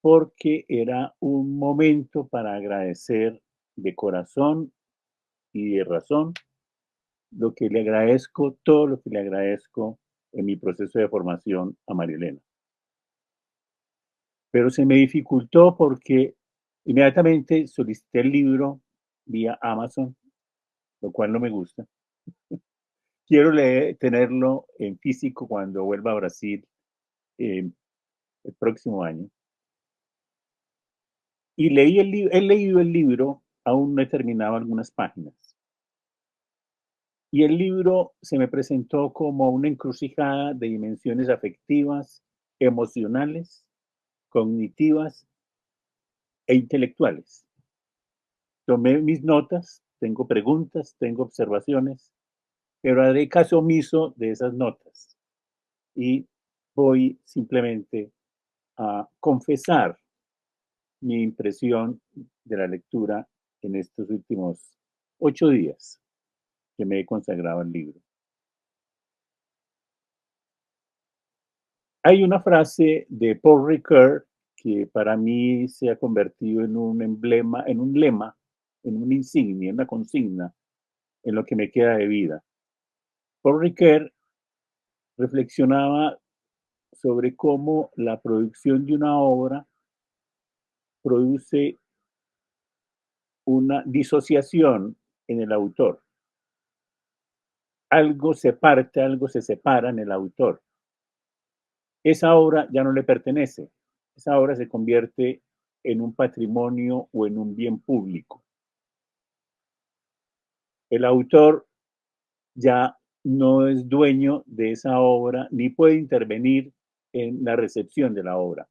[SPEAKER 10] porque era un momento para agradecer de corazón y de razón lo que le agradezco, todo lo que le agradezco en mi proceso de formación a María Elena. Pero se me dificultó porque inmediatamente solicité el libro vía Amazon, lo cual no me gusta. Quiero tenerlo en físico cuando vuelva a Brasil el próximo año. Y he leído el libro, aún no he terminado algunas páginas. Y el libro se me presentó como una encrucijada de dimensiones afectivas, emocionales, cognitivas e intelectuales. Tomé mis notas, tengo preguntas, tengo observaciones, pero haré caso omiso de esas notas y voy simplemente a confesar mi impresión de la lectura en estos últimos 8 días que me he consagrado al libro. Hay una frase de Paul Ricoeur que para mí se ha convertido en un emblema, en un lema, en una insignia, en una consigna, en lo que me queda de vida. Paul Ricoeur reflexionaba sobre cómo la producción de una obra produce una disociación en el autor. Algo se parte, algo se separa en el autor. Esa obra ya no le pertenece. Esa obra se convierte en un patrimonio o en un bien público. El autor ya no es dueño de esa obra ni puede intervenir en la recepción de la obra.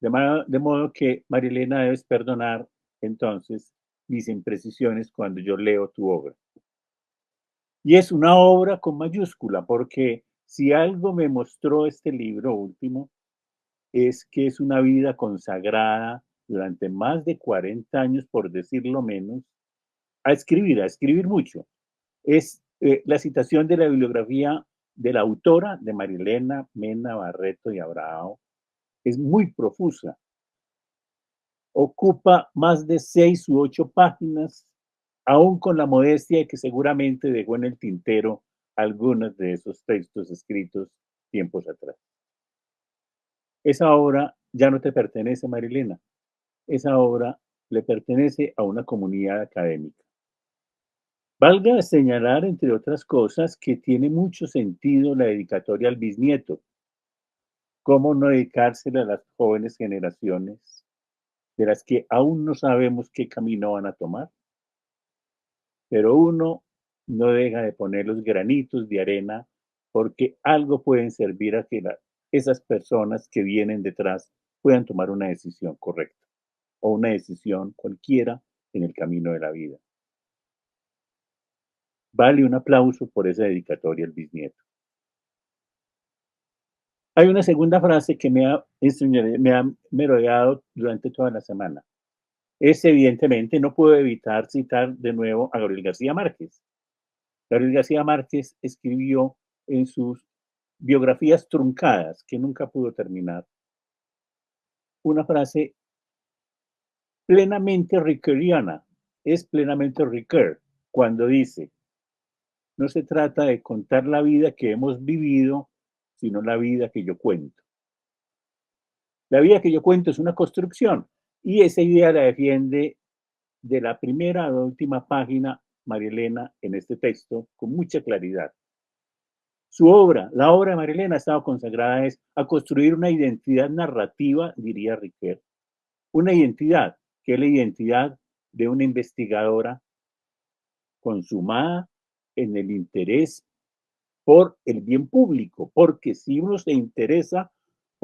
[SPEAKER 10] De modo que, María Elena, debes perdonar entonces mis imprecisiones cuando yo leo tu obra. Y es una obra con mayúscula, porque si algo me mostró este libro último, es que es una vida consagrada durante más de 40 años, por decirlo menos, a escribir mucho. Es la citación de la bibliografía de la autora, de María Elena Mena Barreto y Abrao, es muy profusa. Ocupa más de 6 u 8 páginas, aún con la modestia de que seguramente dejó en el tintero algunos de esos textos escritos tiempos atrás. Esa obra ya no te pertenece, María Elena. Esa obra le pertenece a una comunidad académica. Valga señalar, entre otras cosas, que tiene mucho sentido la dedicatoria al bisnieto. ¿Cómo no dedicársela a las jóvenes generaciones, de las que aún no sabemos qué camino van a tomar? Pero uno no deja de poner los granitos de arena porque algo pueden servir a que esas personas que vienen detrás puedan tomar una decisión correcta o una decisión cualquiera en el camino de la vida. Vale un aplauso por esa dedicatoria al bisnieto. Hay una segunda frase que me ha merodeado durante toda la semana. Evidentemente, no puedo evitar citar de nuevo a Gabriel García Márquez. Gabriel García Márquez escribió en sus biografías truncadas, que nunca pudo terminar, una frase plenamente ricoeuriana, es plenamente Ricoeur, cuando dice: no se trata de contar la vida que hemos vivido, sino la vida que yo cuento. La vida que yo cuento es una construcción, y esa idea la defiende de la primera a la última página María Elena en este texto con mucha claridad. Su obra, la obra de María Elena, ha estado consagrada a construir una identidad narrativa, diría Ricoeur, una identidad que es la identidad de una investigadora consumada en el interés por el bien público, porque si uno se interesa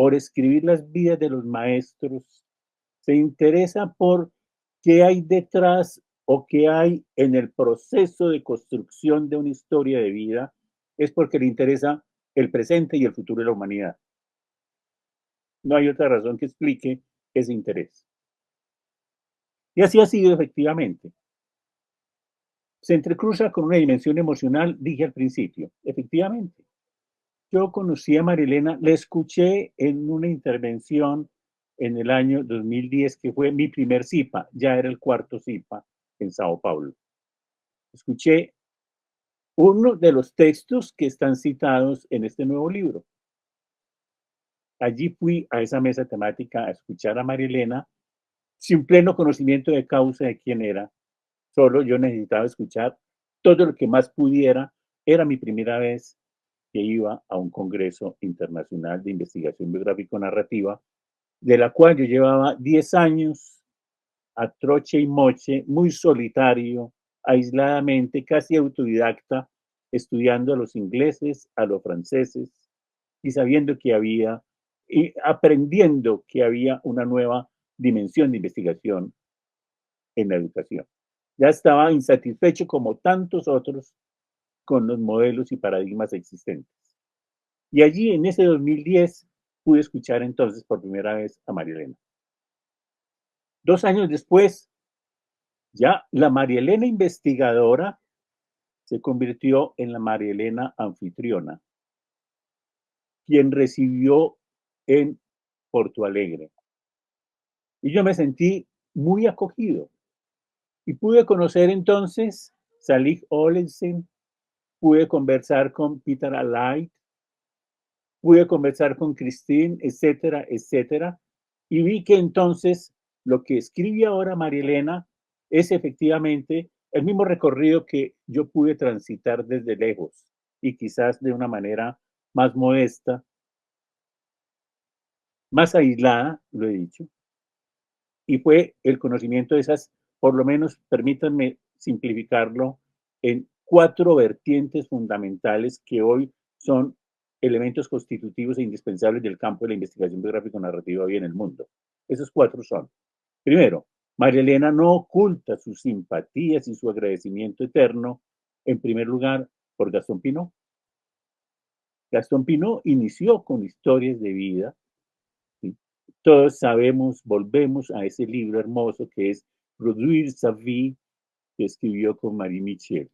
[SPEAKER 10] por escribir las vidas de los maestros, se interesa por qué hay detrás o qué hay en el proceso de construcción de una historia de vida, es porque le interesa el presente y el futuro de la humanidad. No hay otra razón que explique ese interés. Y así ha sido efectivamente. Se entrecruza con una dimensión emocional, dije al principio. Efectivamente. Yo conocí a Marilena, la escuché en una intervención en el año 2010, que fue mi primer CIPA, ya era el cuarto CIPA en Sao Paulo. Escuché uno de los textos que están citados en este nuevo libro. Allí fui a esa mesa temática a escuchar a Marilena sin pleno conocimiento de causa de quién era. Solo yo necesitaba escuchar todo lo que más pudiera. Era mi primera vez que iba a un congreso internacional de investigación biográfico-narrativa, de la cual yo llevaba 10 años a troche y moche, muy solitario, aisladamente, casi autodidacta, estudiando a los ingleses, a los franceses, y sabiendo que había, y aprendiendo que había una nueva dimensión de investigación en la educación. Ya estaba insatisfecho, como tantos otros, con los modelos y paradigmas existentes. Y allí, en ese 2010, pude escuchar entonces por primera vez a Marilena. 2 años después, ya la Marielena investigadora se convirtió en la Marielena anfitriona, quien recibió en Porto Alegre. Y yo me sentí muy acogido. Y pude conocer entonces Sally Olesen, pude conversar con Peter Allight, pude conversar con Christine, etcétera, etcétera. Y vi que entonces lo que escribe ahora Marielena es efectivamente el mismo recorrido que yo pude transitar desde lejos y quizás de una manera más modesta, más aislada, lo he dicho, y fue el conocimiento de esas, por lo menos, permítanme simplificarlo, en 4 vertientes fundamentales que hoy son elementos constitutivos e indispensables del campo de la investigación biográfico-narrativa hoy en el mundo. Esos 4 son: primero, María Elena no oculta sus simpatías y su agradecimiento eterno, en primer lugar, por Gastón Pinot. Gastón Pinot inició con historias de vida. ¿Sí? Todos sabemos, volvemos a ese libro hermoso que es Produire sa vie, que escribió con Marie Michel.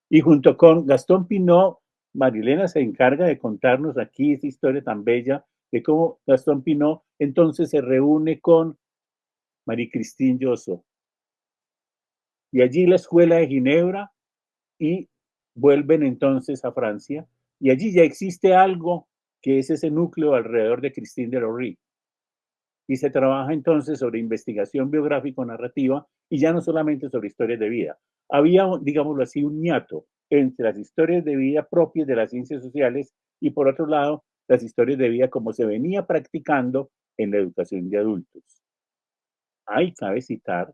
[SPEAKER 10] Y junto con Gastón Pinot, Marilena se encarga de contarnos aquí esa historia tan bella de cómo Gastón Pinot entonces se reúne con Marie-Christine Yosso. Y allí la escuela de Ginebra, y vuelven entonces a Francia. Y allí ya existe algo que es ese núcleo alrededor de Christine Delory. Y se trabaja entonces sobre investigación biográfico-narrativa y ya no solamente sobre historias de vida. Había, digámoslo así, un hiato entre las historias de vida propias de las ciencias sociales y, por otro lado, las historias de vida como se venía practicando en la educación de adultos. Ahí cabe citar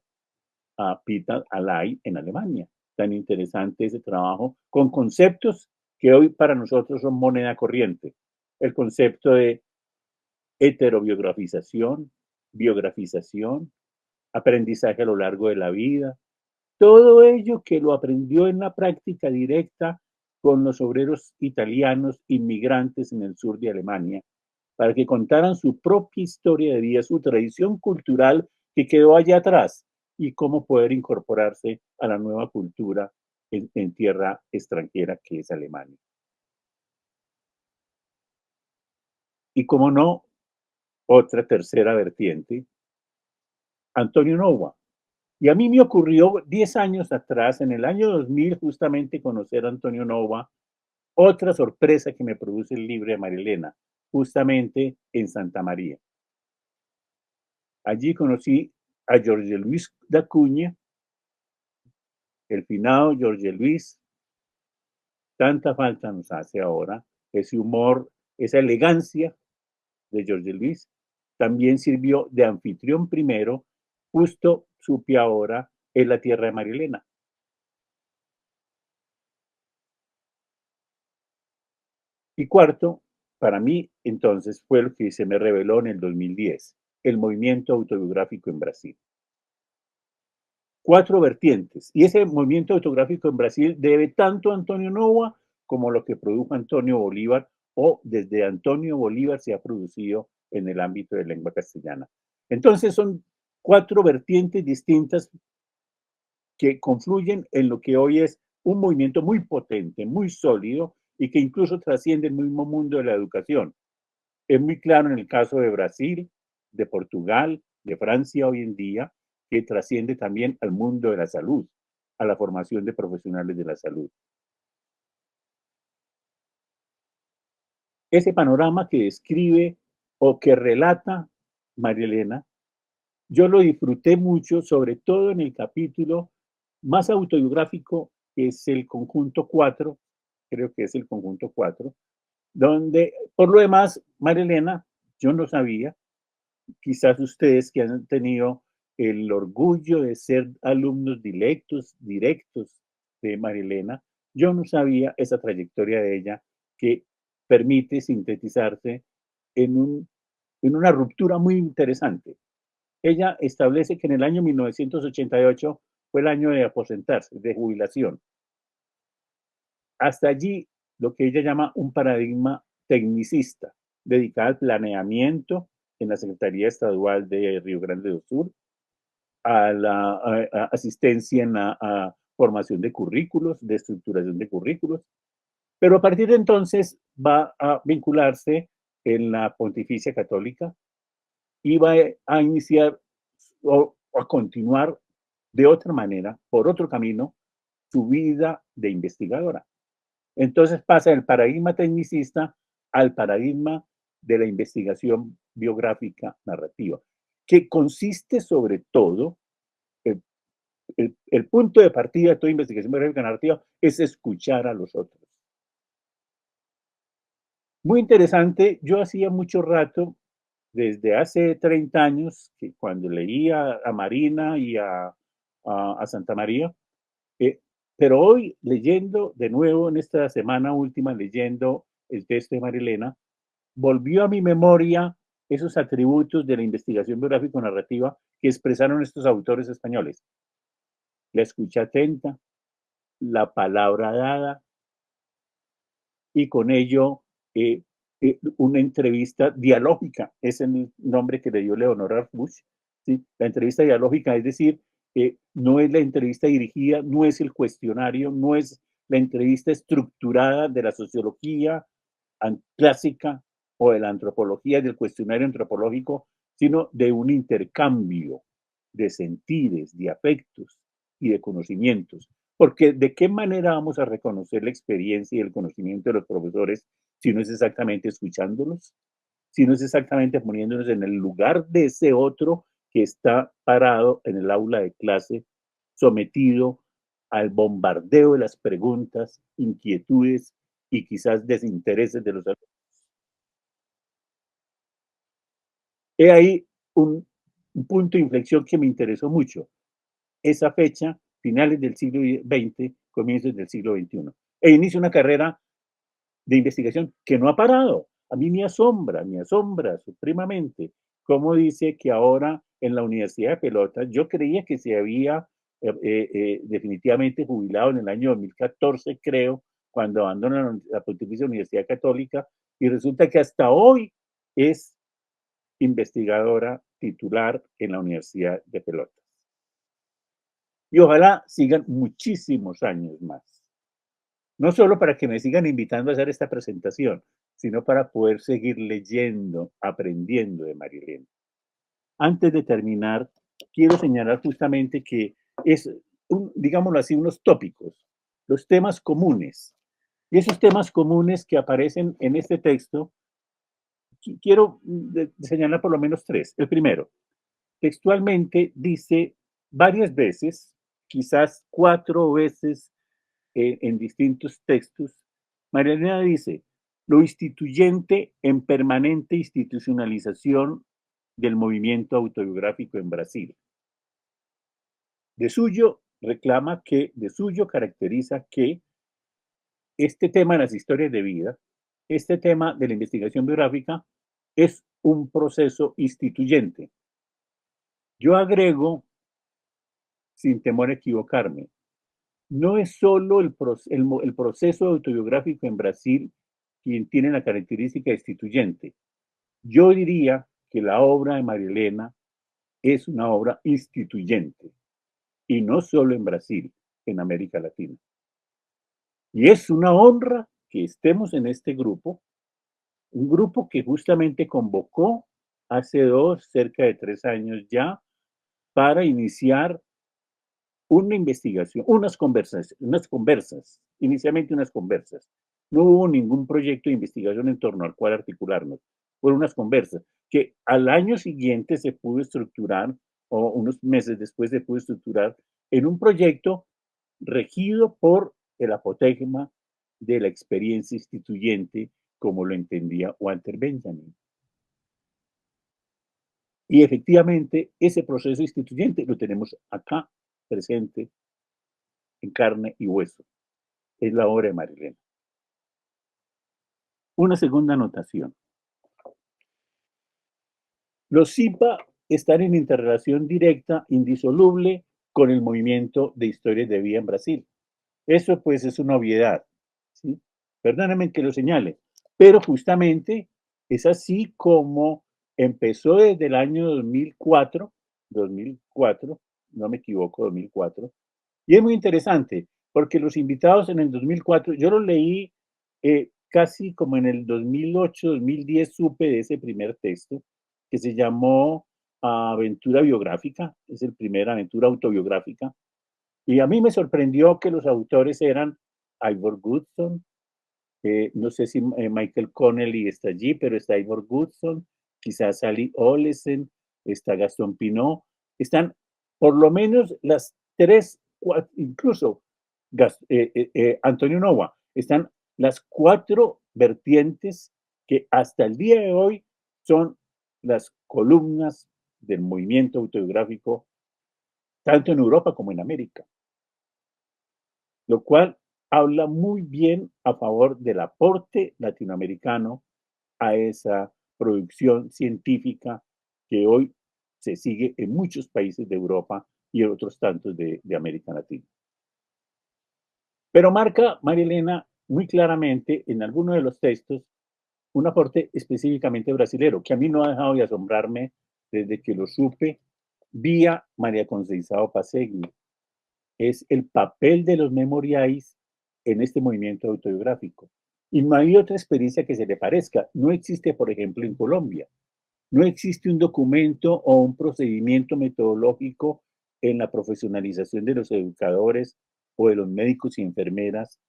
[SPEAKER 10] a Peter Allight en Alemania. Tan interesante ese trabajo con conceptos que hoy para nosotros son moneda corriente. El concepto de heterobiografización, biografización, aprendizaje a lo largo de la vida, todo ello que lo aprendió en la práctica directa con los obreros italianos inmigrantes en el sur de Alemania, para que contaran su propia historia de vida, su tradición cultural que quedó allá atrás y cómo poder incorporarse a la nueva cultura en tierra extranjera que es Alemania. Y cómo no, otra tercera vertiente, Antonio Novoa. Y a mí me ocurrió 10 años atrás, en el año 2000, justamente conocer a Antonio Novoa, otra sorpresa que me produce el libro de Marilena, justamente en Santa María. Allí conocí a Jorge Luis Dacuña, el finado Jorge Luis. Tanta falta nos hace ahora ese humor, esa elegancia de Jorge Luis. También sirvió de anfitrión primero, justo supe ahora, en la tierra de Marilena. Y cuarto, para mí, entonces, fue lo que se me reveló en el 2010, el movimiento autobiográfico en Brasil. 4 vertientes. Y ese movimiento autobiográfico en Brasil debe tanto a Antonio Noboa como lo que produjo Antonio Bolívar, o desde Antonio Bolívar se ha producido en el ámbito de lengua castellana. Entonces son 4 vertientes distintas que confluyen en lo que hoy es un movimiento muy potente, muy sólido y que incluso trasciende el mismo mundo de la educación. Es muy claro en el caso de Brasil, de Portugal, de Francia hoy en día, que trasciende también al mundo de la salud, a la formación de profesionales de la salud. Ese panorama que describe o que relata María Elena, yo lo disfruté mucho, sobre todo en el capítulo más autobiográfico, que es el conjunto 4, creo que es el conjunto 4, donde, por lo demás, María Elena, yo no sabía, quizás ustedes que han tenido el orgullo de ser alumnos directos de María Elena, yo no sabía esa trayectoria de ella que permite sintetizarse en una ruptura muy interesante. Ella establece que en el año 1988 fue el año de aposentarse, de jubilación. Hasta allí, lo que ella llama un paradigma tecnicista, dedicado al planeamiento en la Secretaría Estadual de Río Grande do Sur, a la asistencia en la formación de currículos, de estructuración de currículos, pero a partir de entonces va a vincularse en la Pontificia Católica y va a iniciar o a continuar de otra manera, por otro camino, su vida de investigadora. Entonces pasa del paradigma tecnicista al paradigma de la investigación biográfica narrativa, que consiste sobre todo, el punto de partida de toda investigación biográfica narrativa es escuchar a los otros. Muy interesante, yo hacía mucho rato, desde hace 30 años, que cuando leía a Marina y a Santa María, pero hoy leyendo de nuevo en esta semana última, leyendo el texto de María Elena, volvió a mi memoria esos atributos de la investigación biográfico-narrativa que expresaron estos autores españoles. La escucha atenta, la palabra dada y con ello una entrevista dialógica, es el nombre que le dio Leonora Bush, ¿sí? La entrevista dialógica, es decir, no es la entrevista dirigida, no es el cuestionario, no es la entrevista estructurada de la sociología clásica o de la antropología, del cuestionario antropológico, sino de un intercambio de sentires, de afectos y de conocimientos. Porque ¿de qué manera vamos a reconocer la experiencia y el conocimiento de los profesores si no es exactamente escuchándolos? Si no es exactamente poniéndonos en el lugar de ese otro que está parado en el aula de clase, sometido al bombardeo de las preguntas, inquietudes y quizás desintereses de los alumnos. He ahí un punto de inflexión que me interesó mucho. Esa fecha, finales del siglo XX, comienzos del siglo XXI. E inicio una carrera de investigación que no ha parado. A mí me asombra supremamente cómo dice que ahora en la Universidad de Pelotas, yo creía que se había definitivamente jubilado en el año 2014, creo, cuando abandonó la Pontificia Universidad Católica, y resulta que hasta hoy es investigadora titular en la Universidad de Pelotas. Y ojalá sigan muchísimos años más. No solo para que me sigan invitando a hacer esta presentación, sino para poder seguir leyendo, aprendiendo de María Elena. Antes de terminar, quiero señalar justamente que es, digámoslo así, unos tópicos, los temas comunes. Y esos temas comunes que aparecen en este texto, quiero señalar por lo menos 3. El primero, textualmente dice varias veces, quizás 4 veces en distintos textos, María Elena dice, lo instituyente en permanente institucionalización del movimiento autobiográfico en Brasil. De suyo reclama que, de suyo caracteriza que este tema de las historias de vida este tema de la investigación biográfica es un proceso instituyente. Yo agrego, sin temor a equivocarme, no es solo el proceso autobiográfico en Brasil quien tiene la característica instituyente. Yo diría que la obra de María Elena es una obra instituyente, y no solo en Brasil, en América Latina. Y es una honra que estemos en este grupo, un grupo que justamente convocó hace cerca de 3 años ya, para iniciar una investigación, unas conversas, inicialmente unas conversas. No hubo ningún proyecto de investigación en torno al cual articularnos. Fueron unas conversas que al año siguiente se pudo estructurar, o unos meses después se pudo estructurar, en un proyecto regido por el apotegma de la experiencia instituyente, como lo entendía Walter Benjamin. Y efectivamente, ese proceso instituyente lo tenemos acá presente en carne y hueso. Es la obra de María Elena. Una segunda anotación. Los SIPA están en interrelación directa, indisoluble, con el movimiento de historias de vida en Brasil. Eso pues es una obviedad, ¿sí? Perdónenme que lo señale, pero justamente es así como empezó desde el año 2004, no me equivoco, 2004, y es muy interesante, porque los invitados en el 2004, yo los leí casi como en el 2008, 2010 supe de ese primer texto, que se llamó Aventura Biográfica, es el primer aventura autobiográfica, y a mí me sorprendió que los autores eran Ivor Goodson, no sé si Michael Connelly está allí, pero está Ivor Goodson, quizás Sally Olesen, está Gastón Pinot, están por lo menos las 3, incluso Antonio Novoa, están las 4 vertientes que hasta el día de hoy son las columnas del movimiento autobiográfico, tanto en Europa como en América. Lo cual habla muy bien a favor del aporte latinoamericano a esa producción científica que hoy se sigue en muchos países de Europa y en otros tantos de América Latina. Pero marca María Elena muy claramente en alguno de los textos un aporte específicamente brasilero, que a mí no ha dejado de asombrarme desde que lo supe vía María Conceição Pasegui. Es el papel de los memoriais en este movimiento autobiográfico. Y no hay otra experiencia que se le parezca. No existe, por ejemplo, en Colombia. No existe un documento o un procedimiento metodológico en la profesionalización de los educadores o de los médicos y enfermeras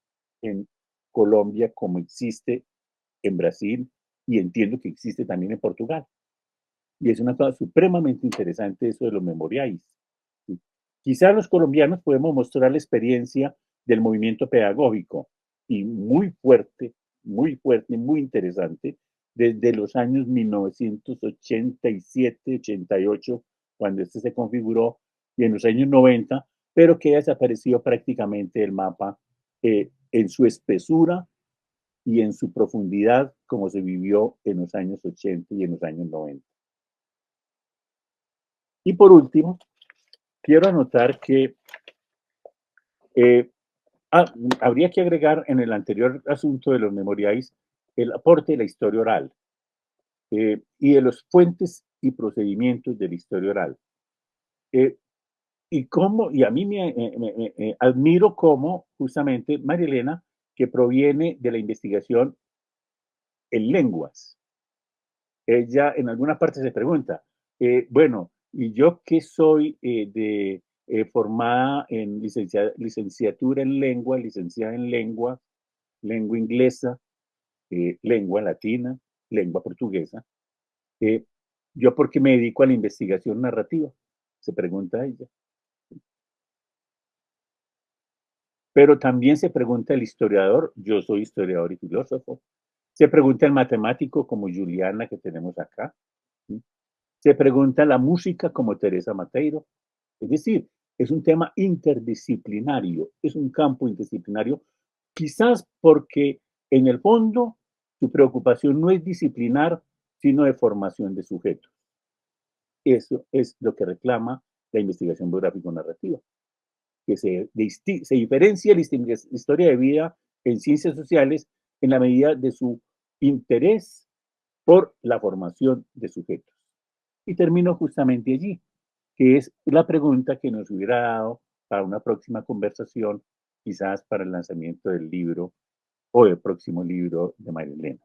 [SPEAKER 10] en Colombia como existe en Brasil y entiendo que existe también en Portugal. Y es una cosa supremamente interesante eso de los memoriais. Quizá los colombianos podemos mostrar la experiencia del movimiento pedagógico y muy fuerte, muy interesante, desde los años 1987, 88, cuando este se configuró, y en los años 90, pero que ha desaparecido prácticamente el mapa en su espesura y en su profundidad, como se vivió en los años 80 y en los años 90. Y por último, quiero anotar que habría que agregar en el anterior asunto de los memoriais el aporte de la historia oral y de los fuentes y procedimientos de la historia oral. Y a mí me admiro cómo justamente María Elena, que proviene de la investigación en lenguas, ella en alguna parte se pregunta, bueno, ¿y yo qué soy formada en licenciatura en lengua, licenciada en lengua inglesa, lengua latina, lengua portuguesa? ¿Yo por qué me dedico a la investigación narrativa? Se pregunta ella. Pero también se pregunta el historiador, yo soy historiador y filósofo. Se pregunta el matemático como Juliana que tenemos acá. ¿Sí? Se pregunta la música como Teresa Mateiro. Es decir, es un tema interdisciplinario, es un campo interdisciplinario, quizás porque en el fondo su preocupación no es disciplinar, sino de formación de sujetos. Eso es lo que reclama la investigación biográfico-narrativa, que se diferencia la historia de vida en ciencias sociales en la medida de su interés por la formación de sujetos. Y termino justamente allí, que es la pregunta que nos hubiera dado para una próxima conversación, quizás para el lanzamiento del libro o del próximo libro de María Elena.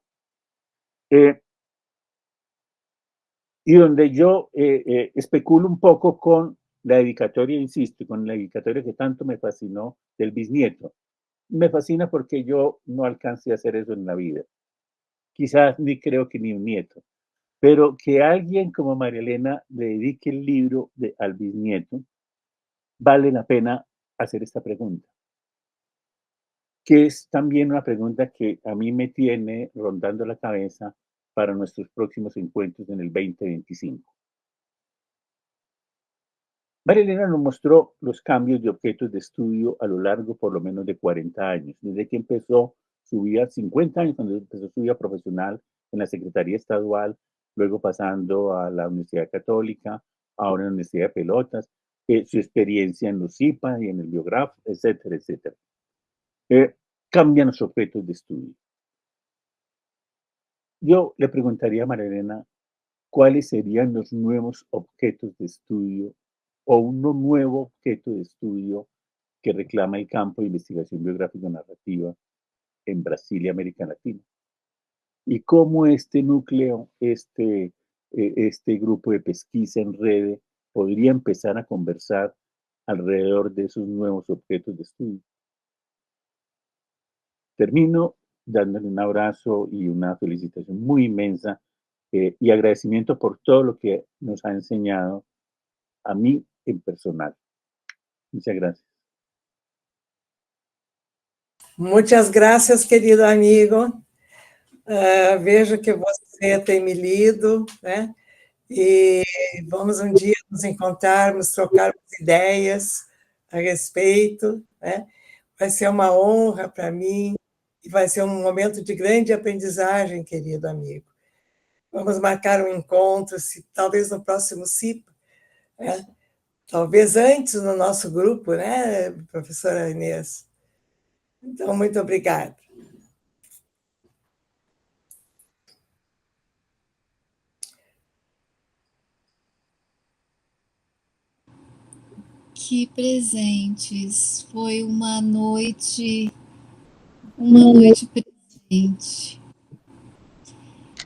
[SPEAKER 10] Y donde yo especulo un poco con la dedicatoria, insisto, con la dedicatoria que tanto me fascinó del bisnieto. Me fascina porque yo no alcancé a hacer eso en la vida. Quizás ni creo que ni un nieto. Pero que alguien como María Elena le dedique el libro al bisnieto, vale la pena hacer esta pregunta, que es también una pregunta que a mí me tiene rondando la cabeza para nuestros próximos encuentros en el 2025. María Elena nos mostró los cambios de objetos de estudio a lo largo por lo menos de 40 años, desde que empezó su vida, 50 años, cuando empezó su vida profesional en la Secretaría Estadual, luego pasando a la Universidad Católica, ahora en la Universidad de Pelotas, su experiencia en los IPA y en el Biograph, etcétera, etcétera. Cambian los objetos de estudio. Yo le preguntaría a María Elena cuáles serían los nuevos objetos de estudio o un nuevo objeto de estudio que reclama el campo de investigación biográfico-narrativa en Brasil y América Latina. Y cómo este núcleo, este grupo de pesquisa en red podría empezar a conversar alrededor de esos nuevos objetos de estudio. Termino dándole un abrazo y una felicitación muy inmensa y agradecimiento por todo lo que nos ha enseñado a mí en personal. Muchas gracias.
[SPEAKER 2] Muchas gracias, querido amigo. Vejo que você tem me lido, né? E vamos um dia nos encontrarmos, trocarmos ideias a respeito, né? Vai ser uma honra para mim e vai ser um momento de grande aprendizagem, querido amigo. Vamos marcar um encontro, talvez no próximo CIPA, né? Talvez antes no nosso grupo, né, professora Inês? Então, muito obrigada.
[SPEAKER 5] Que presentes! Foi uma noite presente.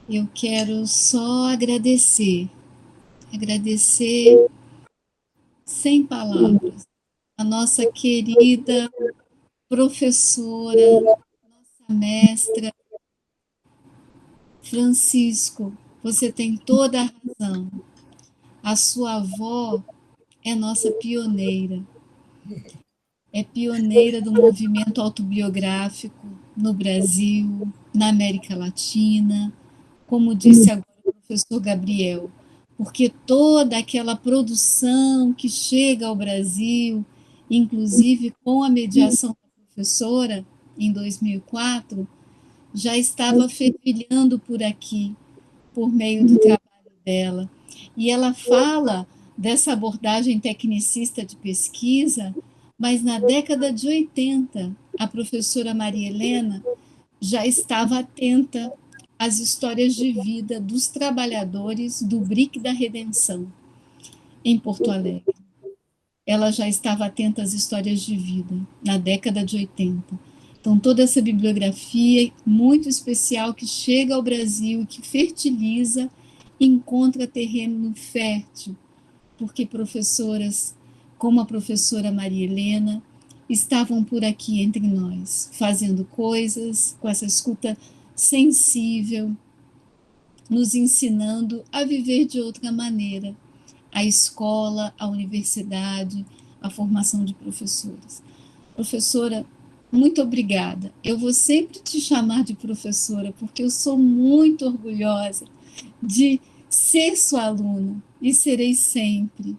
[SPEAKER 5] Eu quero só agradecer sem palavras a nossa querida professora, nossa mestra, Francisco. Você tem toda a razão. A sua avó é nossa pioneira. É pioneira do movimento autobiográfico no Brasil, na América Latina, como disse agora o professor Gabriel, porque toda aquela produção que chega ao Brasil, inclusive com a mediação da professora, em 2004, já estava fervilhando por aqui, por meio do trabalho dela. E ela fala dessa abordagem tecnicista de pesquisa, mas na década de 80, a professora Maria Elena já estava atenta às histórias de vida dos trabalhadores do BRIC da Redenção, em Porto Alegre. Ela já estava atenta às histórias de vida, na década de 80. Então, toda essa bibliografia muito especial que chega ao Brasil, que fertiliza, encontra terreno fértil, porque professoras como a professora Maria Elena estavam por aqui entre nós, fazendo coisas com essa escuta sensível, nos ensinando a viver de outra maneira, a escola, a universidade, a formação de professores. Professora, muito obrigada. Eu vou sempre te chamar de professora, porque eu sou muito orgulhosa de ser sua aluna, e serei sempre.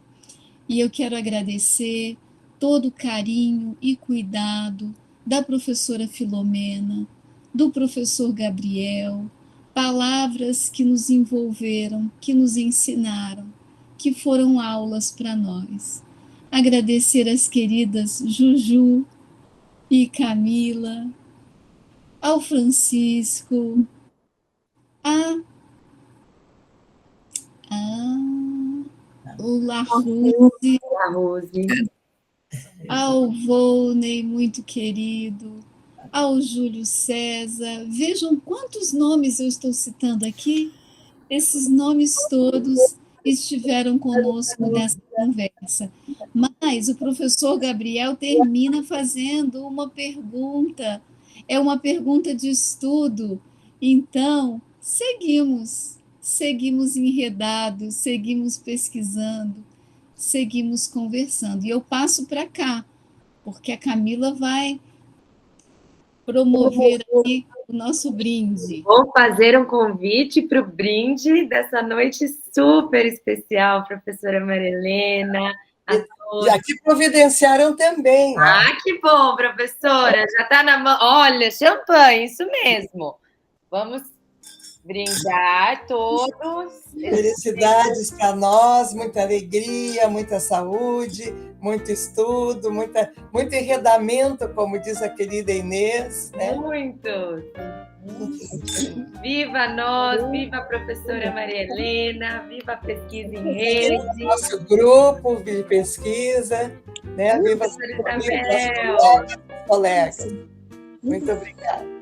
[SPEAKER 5] E eu quero agradecer todo o carinho e cuidado da professora Filomena, do professor Gabriel, palavras que nos envolveram, que nos ensinaram, que foram aulas para nós. Agradecer às queridas Juju e Camila, ao Francisco, La Rose, ao Volney, muito querido, ao Júlio César. Vejam quantos nomes eu estou citando aqui. Esses nomes todos estiveram conosco nessa conversa. Mas o professor Gabriel termina fazendo uma pergunta. É uma pergunta de estudo. Então, seguimos enredados, seguimos pesquisando, seguimos conversando. E eu passo para cá, porque a Camila vai promover aqui o nosso brinde.
[SPEAKER 11] Vou fazer um convite para o brinde dessa noite super especial, professora Maria Helena.
[SPEAKER 2] E aqui providenciaram também.
[SPEAKER 11] Ah, que bom, professora. Já está na mão. Olha, champanhe, isso mesmo. Vamos brindar todos.
[SPEAKER 2] Felicidades para nós, muita alegria, muita saúde, muito estudo, muito enredamento, como diz a querida Inês. Né?
[SPEAKER 11] Muito. Viva nós, viva a professora Maria Helena, viva a pesquisa em rede.
[SPEAKER 2] Nosso grupo de pesquisa, né? Viva
[SPEAKER 11] a colegas.
[SPEAKER 2] Muito obrigada.